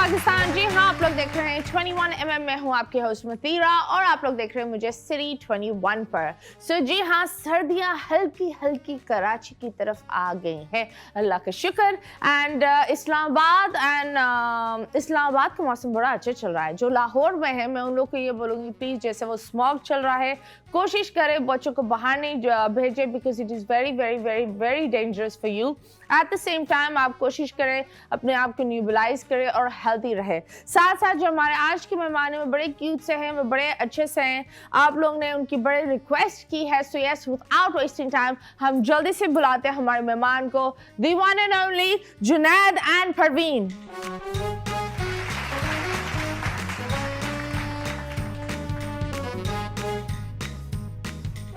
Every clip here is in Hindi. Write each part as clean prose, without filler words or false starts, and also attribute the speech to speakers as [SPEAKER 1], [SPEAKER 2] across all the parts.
[SPEAKER 1] पाकिस्तान। जी हाँ, आप लोग देख रहे हैं 21mm में हूँ आपके होस्ट मतीरा और आप लोग देख रहे हैं मुझे सिटी 21 पर। सो जी हाँ, सर्दियाँ हल्की हल्की कराची की तरफ आ गई हैं, अल्लाह का शुक्र। एंड इस्लामाबाद का मौसम बड़ा अच्छा चल रहा है। जो लाहौर में है, मैं उन लोग को ये बोलूँगी प्लीज़, जैसे वो स्मॉग चल रहा है, कोशिश करें बच्चों को बाहर नहीं भेजें, because it is very very very very dangerous for you. At the same time आप कोशिश करें अपने आप को न्यूट्रलाइज करें और हेल्दी रहे। साथ साथ जो हमारे आज के मेहमान हैं वो बड़े क्यूट से हैं, वो बड़े अच्छे से हैं, आप लोग ने उनकी बड़े रिक्वेस्ट की है। So yes, without wasting time हम जल्दी से बुलाते हैं हमारे मेहमान को, the one and only Junaid and Parveen.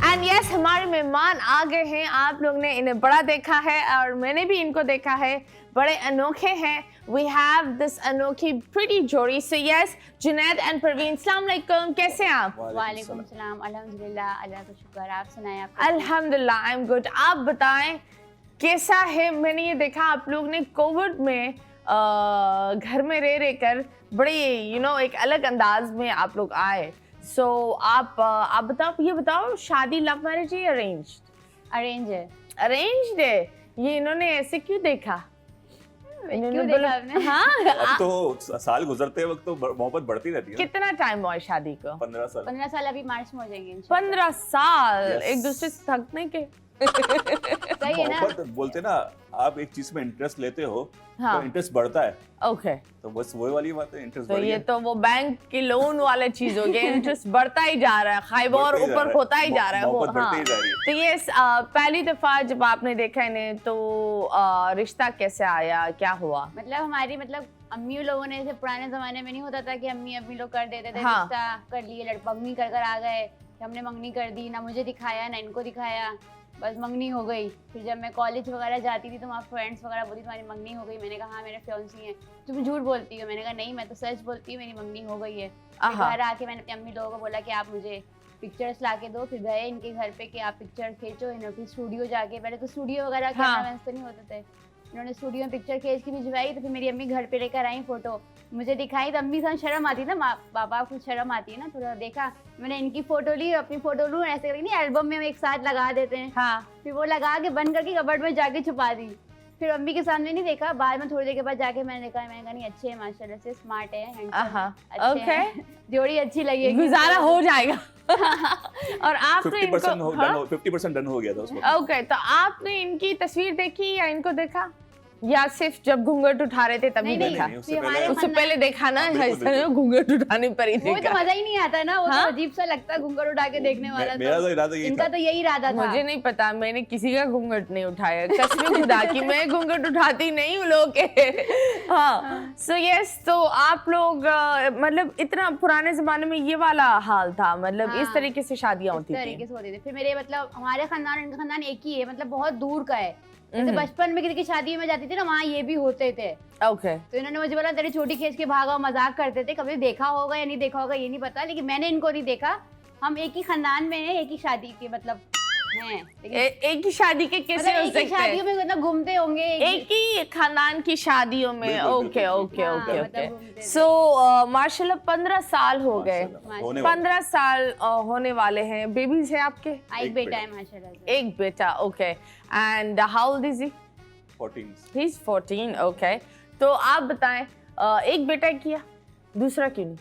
[SPEAKER 1] And yes, हमारे मेहमान आ गए हैं। आप लोग ने इन्हें बड़ा देखा है और मैंने भी इनको देखा है, बड़े अनोखे हैं। वी हैव दिस अनोखी प्रीटी जोड़ी। So yes, Junaid and Parveen, अस्सलाम वालेकुम, कैसे हैं आप?
[SPEAKER 2] वालेकुम सलाम, अल्हम्दुलिल्लाह, अल्लाह का शुक्र। आप सुनाएं, आप?
[SPEAKER 1] अल्हम्दुलिल्लाह, आई एम गुड। आप बताएं कैसा है? मैंने ये देखा आप लोग ने कोविड में घर में रह कर बड़े एक अलग अंदाज में आप लोग आए। सो आप बताओ, ये बताओ, शादी लव मैरिज है या अरेंज्ड?
[SPEAKER 2] अरेंज है।
[SPEAKER 1] अरेंज्ड है। ये इन्होंने ऐसे क्यों देखा?
[SPEAKER 2] क्यों देखा आपने?
[SPEAKER 1] हाँ,
[SPEAKER 3] अब तो साल गुजरते वक्त तो मोहब्बत बढ़ती रहती है।
[SPEAKER 1] कितना टाइम हुआ शादी को?
[SPEAKER 3] 15 साल।
[SPEAKER 2] 15 साल अभी मार्च में हो जाएंगे इंशाल्लाह।
[SPEAKER 1] 15 साल।
[SPEAKER 3] Yes.
[SPEAKER 1] एक दूसरे से थकने के।
[SPEAKER 2] सही है ना?
[SPEAKER 3] मोहब्बत बोलते ना, आप एक चीज में इंटरेस्ट लेते हो
[SPEAKER 1] हाँ।
[SPEAKER 3] तो इंटरेस्ट बढ़ता है।
[SPEAKER 1] ओके,
[SPEAKER 3] तो बस वही वाली बात है, इंटरेस्ट
[SPEAKER 1] तो
[SPEAKER 3] बढ़
[SPEAKER 1] ये
[SPEAKER 3] गया।
[SPEAKER 1] तो वो बैंक की लोन वाले चीज हो गए, इंटरेस्ट बढ़ता ही जा रहा है, खाइबा और
[SPEAKER 3] बढ़ते ही जा
[SPEAKER 1] ऊपर
[SPEAKER 3] रहा है।
[SPEAKER 1] खोता ही जा रहा है वो।
[SPEAKER 3] मोहब्बत बढ़ती
[SPEAKER 1] हाँ,
[SPEAKER 3] ही जा रही है।
[SPEAKER 1] तो ये पहली दफा जब आपने देखा इन्हें तो रिश्ता कैसे आया, क्या हुआ?
[SPEAKER 2] मतलब हमारी अम्मी लोगों ने, जैसे पुराने जमाने में नहीं होता था कि अम्मी लोग कर देते थे,
[SPEAKER 1] हाँ।
[SPEAKER 2] रिश्ता कर लिए, मंगनी कर कर आ गए। हमने मंगनी कर दी, ना मुझे दिखाया ना इनको दिखाया, बस मंगनी हो गई। फिर जब मैं कॉलेज वगैरह जाती थी तो वहाँ फ्रेंड्स वगैरह बोलती तुम्हारी मंगनी हो गई। मैंने कहा हाँ मेरे फियांसी हैं। तुम झूठ बोलती हो? मैंने कहा नहीं, मैं तो सच बोलती हूँ, मेरी मंगनी हो गई है। फिर घर आके मैंने अपनी अम्मी लोगों को बोला कि आप मुझे पिक्चर्स ला के दो। फिर गए इनके घर पे कि आप पिक्चर खींचो। इन्होंने स्टूडियो जाके, पहले तो स्टूडियो वगैरह कैमरामैन तो नहीं होते थे, इन्होंने स्टूडियो में पिक्चर खींच के भिजवाई। तो फिर मेरी अम्मी घर पे लेकर आई फोटो, मुझे दिखाई। तो अम्मी साथ शर्म आती है ना, पापा को शर्म आती है ना, थोड़ा देखा। मैंने इनकी फोटो ली, अपनी फोटो लूँ, ऐसे करके नहीं एल्बम में हम एक साथ लगा देते हैं।
[SPEAKER 1] हाँ।
[SPEAKER 2] फिर वो लगा के बंद करके कबर्ड में जाके छुपा दी। फिर अम्मी के सामने नहीं देखा, बाद में थोड़ी देर के बाद जाके मैंने देखा। मैंने कहा नहीं, अच्छे हैं माशाल्लाह से, स्मार्ट है,
[SPEAKER 1] ओके,
[SPEAKER 2] जोड़ी अच्छी लगेगी,
[SPEAKER 1] गुजारा हो जाएगा। और आपने
[SPEAKER 3] 50% डन हो गया था उसको।
[SPEAKER 1] ओके, तो आपने इनकी तस्वीर देखी या इनको देखा, या सिर्फ जब घूंघट उठा रहे थे तभी
[SPEAKER 2] नहीं,
[SPEAKER 1] देखा?
[SPEAKER 3] नहीं,
[SPEAKER 1] उससे पहले देखा ना, घूंघट उठाने पर ही
[SPEAKER 2] वो तो
[SPEAKER 1] देखा।
[SPEAKER 2] मजा ही नहीं आता ना, वो
[SPEAKER 1] हाँ?
[SPEAKER 2] तो अजीब सा लगता है घूंघट उठा के देखने वाला।
[SPEAKER 3] मेरा तो इरादा यही
[SPEAKER 2] इनका
[SPEAKER 3] था।
[SPEAKER 2] तो यही इरादा था।
[SPEAKER 1] मुझे नहीं पता, मैंने किसी का घूंघट नहीं उठाया, कसम खुदा की मैं घूंघट उठाती नहीं हूँ लोग के। हाँ, सो यस, तो आप लोग मतलब इतना पुराने जमाने में ये वाला हाल था, मतलब इस तरीके से शादियां होती थी?
[SPEAKER 2] तरीके से होती थी। फिर मेरे हमारे खानदान इनका खानदान एक ही है, बहुत दूर का है। जैसे बचपन में किसी की शादी में जाती थी ना, वहाँ ये भी होते थे।
[SPEAKER 1] ओके,
[SPEAKER 2] तो इन्होंने मुझे बोला तेरी छोटी खींच के भागा, मजाक करते थे। कभी देखा होगा या नहीं देखा होगा ये नहीं पता, लेकिन मैंने इनको नहीं देखा। हम एक ही खानदान में हैं, एक ही शादी के हैं, लेकिन
[SPEAKER 1] एक ही शादी के कैसे हो
[SPEAKER 2] एक ही
[SPEAKER 1] सकते
[SPEAKER 2] शादियों
[SPEAKER 1] हैं?
[SPEAKER 2] में घूमते होंगे
[SPEAKER 1] एक ही खानदान की शादियों में।
[SPEAKER 3] बिल्कुल,
[SPEAKER 1] ओके
[SPEAKER 3] बिल्कुल,
[SPEAKER 1] ओके
[SPEAKER 2] हाँ,
[SPEAKER 1] ओके
[SPEAKER 2] मतलब
[SPEAKER 1] ओके।
[SPEAKER 2] घूमते थे।
[SPEAKER 1] सो माशाल्लाह 15 साल हो गए,
[SPEAKER 3] होने वाला।
[SPEAKER 1] 15 साल होने वाले हैं। बेबीज है आपके?
[SPEAKER 2] एक बेटा है माशाल्लाह से।
[SPEAKER 1] एक बेटा। Okay, and how old is he?
[SPEAKER 3] 14।
[SPEAKER 1] He is 14। Okay, तो आप बताएं, एक बेटा किया, दूसरा क्यों नहीं?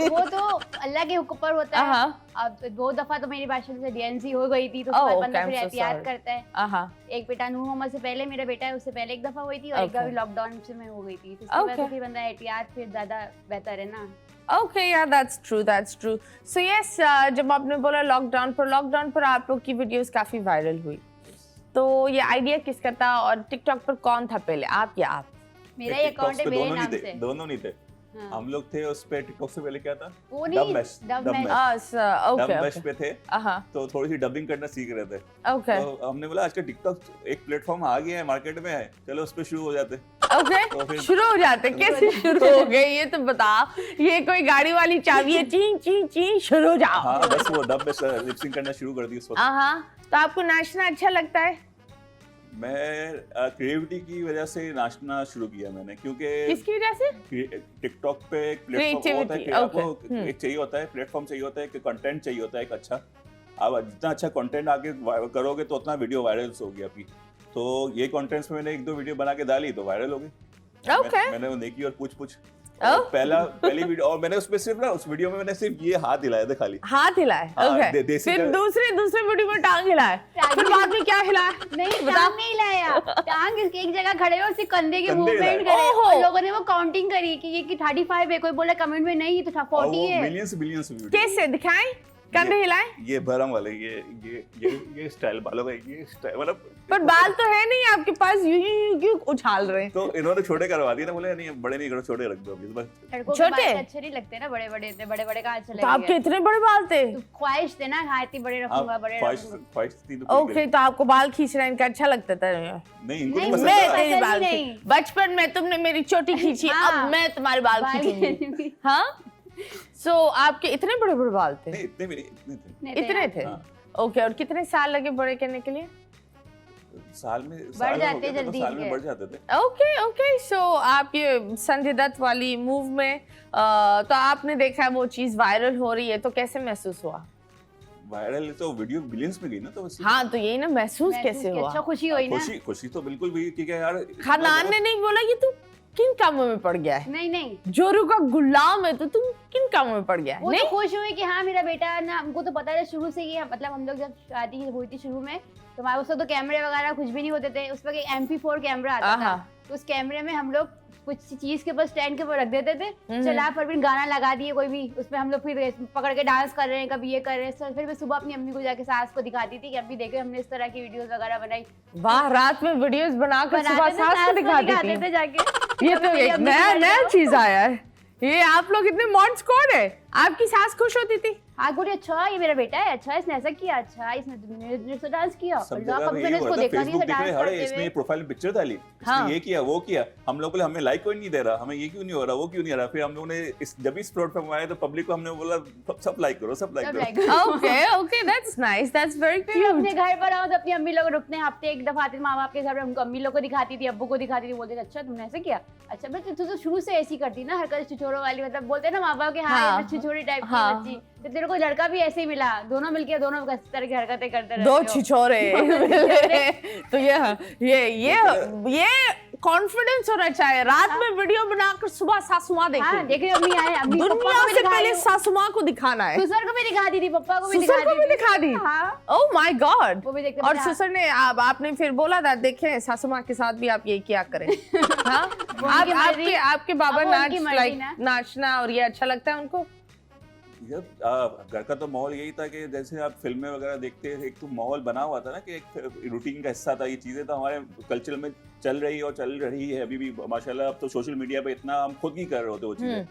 [SPEAKER 2] वो तो अल्लाह के हुक्म पर होता है।
[SPEAKER 1] हाँ।
[SPEAKER 2] अब 2 दफा तो मेरी बात से डीएनसी हो गई थी, तो उसके
[SPEAKER 1] Oh,
[SPEAKER 2] बाद
[SPEAKER 1] okay,
[SPEAKER 2] बंदा
[SPEAKER 1] I'm
[SPEAKER 2] फिर
[SPEAKER 1] so
[SPEAKER 2] एहतियात
[SPEAKER 1] sorry.
[SPEAKER 2] करता है।
[SPEAKER 1] हाँ,
[SPEAKER 2] एक बेटा नूह मोहम्मद से पहले मेरा बेटा है, उससे पहले एक दफा हुई थी और एक
[SPEAKER 1] Okay.
[SPEAKER 2] दफा लॉकडाउन से में हो गई थी। तो उसके बाद
[SPEAKER 1] Okay.
[SPEAKER 2] तो फिर बंदा एहतियात फिर ज्यादा बेहतर है ना।
[SPEAKER 1] ओके, या दैट्स ट्रू। सो यस, जब आपने बोला लॉकडाउन पर आप लोग की वीडियोस काफी वायरल हुई, तो ये आइडिया किसका था और टिकटॉक पर कौन था पहले, आप या आप?
[SPEAKER 2] मेरा ये अकाउंट है मेरे नाम से।
[SPEAKER 3] दोनों नहीं थे।
[SPEAKER 2] हाँ।
[SPEAKER 3] हम लोग थे उस पे। टिकटॉक से पहले क्या था?
[SPEAKER 2] वो नहीं, Dubsmash.
[SPEAKER 1] Okay
[SPEAKER 3] Dubsmash पे थे,
[SPEAKER 1] हाँ,
[SPEAKER 3] तो थोड़ी सी डबिंग करना सीख रहे थे।
[SPEAKER 1] ओके
[SPEAKER 3] तो हमने बोला आजकल टिकटॉक एक प्लेटफॉर्म आ गया है, मार्केट में है, चलो उस पे शुरू हो जाते।
[SPEAKER 1] ओके,
[SPEAKER 3] तो फिर-
[SPEAKER 1] शुरू हो जाते। कैसे शुरू हो गए ये तो बता। ये कोई गाड़ी वाली चाबी है, ची ची ची शुरू हो जाओ।
[SPEAKER 3] हाँ, बस वो डब में लिपसिंग करना शुरू कर दी उस वक्त।
[SPEAKER 1] हाँ, तो आपको नाचना अच्छा लगता है?
[SPEAKER 3] मैं क्रिएटिविटी की वजह से नाचना शुरू किया मैंने, क्योंकि
[SPEAKER 1] किसकी वजह से?
[SPEAKER 3] टिकटॉक पे एक प्लेटफॉर्म होता है कि
[SPEAKER 1] Creativity,
[SPEAKER 3] आपको
[SPEAKER 1] okay,
[SPEAKER 3] एक चाहिए होता है, प्लेटफॉर्म चाहिए होता है, कि कंटेंट चाहिए होता है एक अच्छा। आप जितना अच्छा कंटेंट आगे करोगे तो उतना वीडियो वायरल होगी आपकी। तो ये कंटेंट्स में मैंने 1-2 वीडियो बना के डाली तो वायरल हो गई।
[SPEAKER 1] Okay.
[SPEAKER 3] मैंने वो नेकी और पूछ
[SPEAKER 1] Oh.
[SPEAKER 3] पहली वीडियो, और मैंने उसमें सिर्फ ना, उस वीडियो में मैंने सिर्फ ये हाथ हिलाया था खाली।
[SPEAKER 1] हाथ हिलाए,
[SPEAKER 3] हाँ,
[SPEAKER 1] ओके।
[SPEAKER 3] देसी
[SPEAKER 1] फिर
[SPEAKER 3] का-
[SPEAKER 1] दूसरे वीडियो में टांग हिलाए, फिर बाद में क्या हिलाया?
[SPEAKER 2] नहीं,
[SPEAKER 1] बताओ।
[SPEAKER 2] टांग नहीं लाया, टांग एक जगह खड़े हो, उसके कंधे के
[SPEAKER 3] कंधे
[SPEAKER 2] मूवमेंट
[SPEAKER 3] हिलाए।
[SPEAKER 2] करे,
[SPEAKER 1] ओहो।
[SPEAKER 2] और लोगों ने वो काउंटिंग करी कि ये कि 35 है, कोई बोला कमेंट में नहीं तो 40 है।
[SPEAKER 3] Millions video.
[SPEAKER 1] कैसे दिखाएं? कंधे हिलाए?
[SPEAKER 3] ये भरम वाले, ये स्टाइल बालों का, ये स्टाइल मतलब।
[SPEAKER 1] पर बाल तो है नहीं आपके पास, यूं क्यों उछाल रहे हैं?
[SPEAKER 3] तो इन्होंने छोटे करवा दिए ना, बोले नहीं बड़े नहीं करो, छोटे रख दो अभी बस।
[SPEAKER 2] लड़कों के
[SPEAKER 1] छोटे?
[SPEAKER 2] बाल अच्छे नहीं लगते ना, बड़े बड़े कहाँ अच्छे
[SPEAKER 1] तो आपके
[SPEAKER 2] लगेंगे?
[SPEAKER 1] इतने बड़े बाल थे?
[SPEAKER 2] तो ख्वाहिश थे ना, हाँ इतने बड़े रखूंगा, बड़े रखूंगा।
[SPEAKER 3] ख्वाहिश थी तो
[SPEAKER 1] ओके, तो आपको बाल खींचना इनका अच्छा लगता था?
[SPEAKER 3] नहीं, इनको
[SPEAKER 2] नहीं,
[SPEAKER 3] नहीं
[SPEAKER 1] मैं
[SPEAKER 3] पसंद था।
[SPEAKER 1] तेरी
[SPEAKER 2] पसंद
[SPEAKER 1] बाल
[SPEAKER 2] ही
[SPEAKER 1] खींच,
[SPEAKER 2] नहीं।
[SPEAKER 1] बचपन में तुमने मेरी चोटी खींची,
[SPEAKER 2] हाँ।
[SPEAKER 1] अब मैं तुम्हारे बाल खींचूंगी।
[SPEAKER 2] खींचूंगी।
[SPEAKER 1] हाँ, सो आपके इतने बड़े बड़े बाल थे?
[SPEAKER 3] नहीं, इतने भी नहीं, इतने थे।
[SPEAKER 2] नहीं,
[SPEAKER 1] इतने थे?
[SPEAKER 3] हाँ।
[SPEAKER 1] ओके, और कितने साल लगे बड़े करने के लिए?
[SPEAKER 3] साल में
[SPEAKER 2] जाते
[SPEAKER 3] हो गया था, तो
[SPEAKER 2] जल्दी
[SPEAKER 3] साल में
[SPEAKER 2] के।
[SPEAKER 3] बढ़ जाते थे।
[SPEAKER 1] ओके ओके, सो आप ये संजय दत्त वाली मूव में तो आपने देखा वो चीज वायरल हो रही है, तो कैसे महसूस हुआ?
[SPEAKER 3] वायरल तो वीडियो बिलियंस में गई ना, तो बस
[SPEAKER 1] हाँ, तो यही ना, महसूस कैसे हुआ?
[SPEAKER 2] अच्छा, खुशी हुई ना?
[SPEAKER 3] खुशी तो बिल्कुल भी, क्योंकि यार
[SPEAKER 1] खानदान ने नहीं बोला कि तू किन कामों में पड़ गया है?
[SPEAKER 2] नहीं,
[SPEAKER 1] जोरू का गुलाम है तो तुम किन कामों में पड़ गया है?
[SPEAKER 2] वो तो
[SPEAKER 1] नहीं,
[SPEAKER 2] खुश हुई कि हाँ मेरा बेटा ना, हमको तो पता था शुरू से ही, मतलब हम लोग जब शादी हुई थी शुरू में, तो हमारे उस वक्त तो कैमरे वगैरह कुछ भी नहीं होते थे, उस वक्त एक MP4 कैमरा आता था,
[SPEAKER 1] आहा।
[SPEAKER 2] तो उस कैमरे में हम लोग कुछ चीज के ऊपर, स्टैंड के ऊपर रख देते थे,
[SPEAKER 1] हम्म।
[SPEAKER 2] चला परवीन गाना लगा दिए कोई भी, उसमें हम लोग फिर पकड़ के डांस कर रहे हैं, कभी ये कर रहे हैं। फिर मैं सुबह अपनी अम्मी को जाके सास को दिखाती थी कि अम्मी देखो हमने इस तरह की वीडियोस वगैरह बनाई,
[SPEAKER 1] वाह, रात में वीडियोस बनाकर सुबह
[SPEAKER 2] बनाते थे,
[SPEAKER 1] सास को दिखाती
[SPEAKER 2] दिखाते
[SPEAKER 1] थी।
[SPEAKER 2] थे जाके।
[SPEAKER 1] ये
[SPEAKER 2] जब
[SPEAKER 1] तो
[SPEAKER 2] मेरी
[SPEAKER 1] एक
[SPEAKER 2] अम्मी
[SPEAKER 1] नया
[SPEAKER 2] को
[SPEAKER 1] नया
[SPEAKER 2] बताओ।
[SPEAKER 1] चीज आया है। ये आप लोग इतने मॉड स्क्वाड है। आपकी सास खुश होती थी?
[SPEAKER 2] हाँ, बोली अच्छा ये मेरा बेटा है, अच्छा इसने ऐसा किया, अच्छा इसने मेरे से डांस किया,
[SPEAKER 3] सब
[SPEAKER 2] और
[SPEAKER 3] जगह
[SPEAKER 2] कभी
[SPEAKER 3] पे
[SPEAKER 2] मैंने
[SPEAKER 3] यही हो
[SPEAKER 2] इसको
[SPEAKER 3] रहा था,
[SPEAKER 2] देखा नहीं
[SPEAKER 3] फेसबुक
[SPEAKER 2] था
[SPEAKER 3] देख रहे
[SPEAKER 2] डांस
[SPEAKER 3] हैं, अरे
[SPEAKER 2] करते
[SPEAKER 3] इसने
[SPEAKER 2] हुए।
[SPEAKER 3] ये प्रोफाइल पिक्चर डाली,
[SPEAKER 1] हाँ।
[SPEAKER 3] इसने ये किया वो किया, हम लोग बोले हमें लाइक कोई नहीं दे रहा, हमें ये क्यों नहीं हो रहा, वो क्यों नहीं आ रहा। फिर हम लोगों ने जब इस प्लेटफॉर्म आए तो पब्लिक को हमने बोला सब लाइक करो, सब लाइक
[SPEAKER 2] सब
[SPEAKER 3] करो।
[SPEAKER 2] like
[SPEAKER 1] okay okay, that's nice, that's very
[SPEAKER 2] फिर
[SPEAKER 1] क्यूट।
[SPEAKER 2] अपने घर पर आओ तो अपनी अम्मी लोग रुकने हफ्ते एक दफा आती थी, माँ बाप के घर पे उनको अम्मी लोग को दिखाती थी, अब्बू को दिखाती थी, बोलते थे अच्छा तुमने ऐसे किया, अच्छा बस तू तो शुरू से ऐसी करती ना हरकत छिछोरों वाली, मतलब बोलते हैं ना माँ बाप के, हाँ
[SPEAKER 1] हाँ।
[SPEAKER 2] ये तो छिछोरी टाइप की
[SPEAKER 1] हाँ।
[SPEAKER 2] बच्ची, तो तेरे को लड़का भी ऐसे ही मिला, दोनों मिलके दोनों इस तरह की हरकतें करते रहते
[SPEAKER 1] दो
[SPEAKER 2] हो।
[SPEAKER 1] छिछोरे तो ये कॉन्फिडेंस होना चाहिए। रात में वीडियो बनाकर सुबह सासू माँ
[SPEAKER 2] हाँ,
[SPEAKER 1] देखे।
[SPEAKER 2] देख रही हो, अम्मी आए, अम्मी पप्पा
[SPEAKER 1] दुनिया
[SPEAKER 2] को भी
[SPEAKER 1] से
[SPEAKER 2] दिखा
[SPEAKER 1] पहले
[SPEAKER 2] रही हूँ,
[SPEAKER 1] सासू माँ को दिखाना है।
[SPEAKER 2] ससुर को भी दिखाती थी, पप्पा को भी
[SPEAKER 1] ससुर को भी
[SPEAKER 2] दिखाती
[SPEAKER 1] दिखा दी?
[SPEAKER 2] थी। हाँ,
[SPEAKER 1] ओह माय गॉड।
[SPEAKER 2] वो भी देखते
[SPEAKER 1] और
[SPEAKER 2] थे,
[SPEAKER 1] ससुर ने आपने फिर बोला था देखें सासू माँ के साथ भी आप यही किया करें। हाँ,
[SPEAKER 2] उनकी मर्जी।
[SPEAKER 1] आपके बाबा
[SPEAKER 2] अब वो उनकी
[SPEAKER 1] नाच
[SPEAKER 2] मर्जी
[SPEAKER 1] लाइक
[SPEAKER 2] ना।
[SPEAKER 1] नाचना और ये अच्छा लगता है उनको?
[SPEAKER 3] घर का तो माहौल यही था कि जैसे आप फिल्में वगैरह देखते थे, एक तो माहौल बना हुआ था ना, कि एक रूटीन का हिस्सा था। ये चीजें तो हमारे कल्चर में चल रही है अभी भी माशाल्लाह। अब तो सोशल मीडिया पे इतना हम खुद ही कर रहे होते वो चीजें,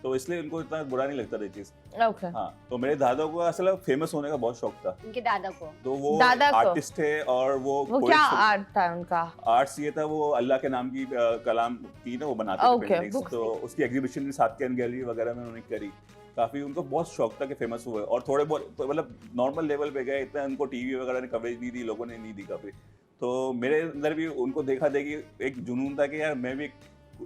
[SPEAKER 3] तो इसलिए उनको इतना बुरा नहीं लगता था ये चीज।
[SPEAKER 1] ओके।
[SPEAKER 3] हाँ, तो मेरे दादा को असल फेमस होने का बहुत शौक था,
[SPEAKER 2] उनके दादा को।
[SPEAKER 3] तो वो
[SPEAKER 1] दादा को?
[SPEAKER 3] आर्टिस्ट थे, और वो
[SPEAKER 1] क्या आर्ट था उनका?
[SPEAKER 3] आर्ट्स ये था, वो अल्लाह के नाम की कलाम थी ना, वो बनाते थे
[SPEAKER 1] Okay,
[SPEAKER 3] पेंटिंग्स,
[SPEAKER 1] books
[SPEAKER 3] तो उसकी एग्जीबिशन साथ के गैलरी वगैरह में उन्होंने करी। काफी उनको बहुत शौक था कि फेमस हुए, और थोड़े बहुत तो मतलब नॉर्मल लेवल पे गए, इतना उनको टीवी वगैरह ने कवरेज नहीं दी, लोगों ने नहीं दी काफी। तो मेरे अंदर भी उनको देखा देखी एक जुनून था कि यार मैं भी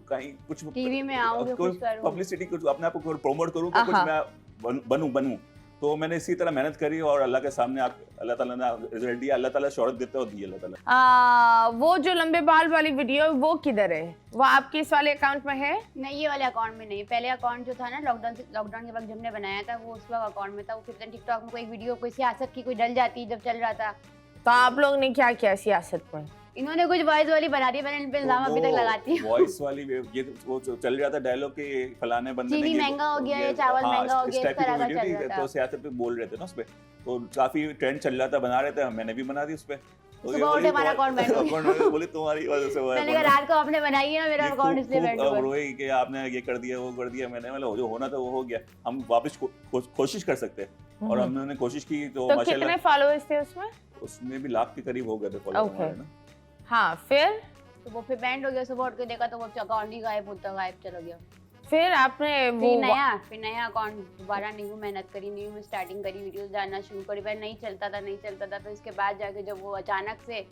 [SPEAKER 3] कहीं कुछ
[SPEAKER 2] टीवी में आऊं, कुछ करूं,
[SPEAKER 3] पब्लिसिटी, कुछ अपने आप को प्रमोट करूं, तो कुछ मैं बनूं। तो मैंने इसी तरह मेहनत करी, और अल्लाह के सामने अल्लाह ताला ने रिजल्ट दिया। अल्लाह ताला शौहरत देता है और दी अल्लाह ताला।
[SPEAKER 1] वो जो लंबे बाल वाली वीडियो वो किधर है? वो आपके इस वाले अकाउंट में है?
[SPEAKER 2] नहीं, ये वाले अकाउंट में नहीं। पहले अकाउंट जो था ना, लॉकडाउन के वक्त जब हमने बनाया था, वो उस वक्त अकाउंट में था। वो फिर टिकटॉक में कोई वीडियो कोई सियासत की कोई डल जाती जब चल रहा था,
[SPEAKER 1] तो आप लोग ने क्या किया सियासत में?
[SPEAKER 2] इन्होंने कुछ वॉइस वाली बना दी, मैंने इन पे इल्जाम अभी तक लगाती हूँ।
[SPEAKER 3] वॉइस वाली ये वो चल रहा था डायलॉग के फलाने बंदे ने
[SPEAKER 2] चीनी
[SPEAKER 3] ये-
[SPEAKER 2] महंगा हो गया है,
[SPEAKER 3] ये-
[SPEAKER 2] चावल
[SPEAKER 3] हाँ,
[SPEAKER 2] महंगा हो
[SPEAKER 3] इस
[SPEAKER 2] गया,
[SPEAKER 3] टाइप
[SPEAKER 2] इस
[SPEAKER 3] की
[SPEAKER 2] तरह का
[SPEAKER 3] वीडियो
[SPEAKER 2] चल
[SPEAKER 3] थी,
[SPEAKER 2] रहा था।
[SPEAKER 3] तो सियासत पे बोल रहे थे ना उसपे, तो काफी ट्रेंड चल रहा था, बना रहे थे, मैंने भी बना दी उसपे। तो
[SPEAKER 2] सुबह उठे हमारा अकाउंट बैन हो गया।
[SPEAKER 3] बोली तुम्हारी वजह से हुआ है।
[SPEAKER 2] मैंने कहा रात को आपने बनाई है, मेरा
[SPEAKER 3] ये
[SPEAKER 2] अकाउंट
[SPEAKER 3] खूब-
[SPEAKER 2] इसलिए
[SPEAKER 3] खूब
[SPEAKER 2] बैन हुआ।
[SPEAKER 3] रोए कि आपने ये कर दिया वो कर दिया। मैंने मतलब जो होना था वो हो गया, हम वापस कोशिश कर सकते हैं, और हमने कोशिश की तो
[SPEAKER 1] तो
[SPEAKER 3] माशाल्लाह
[SPEAKER 1] कितने फॉलोअर्स थे उसमें?
[SPEAKER 3] उसमें भी लाख के करीब हो गए थे फॉलोअर
[SPEAKER 1] Okay.
[SPEAKER 3] हमारे ना।
[SPEAKER 1] हाँ, फिर
[SPEAKER 2] तो वो फिर बैंड हो गया। सुबह उठ के देखा तो वो अकाउंट ही गायब होता गायब चला गया।
[SPEAKER 1] फिर आपने वो
[SPEAKER 2] फिर नया अकाउंट दोबारा न्यू मेहनत करी, न्यू में स्टार्टिंग करी, वीडियोस डालना शुरू करी। पर नहीं चलता था। फिर उसके बाद जाके जब वो अचानक से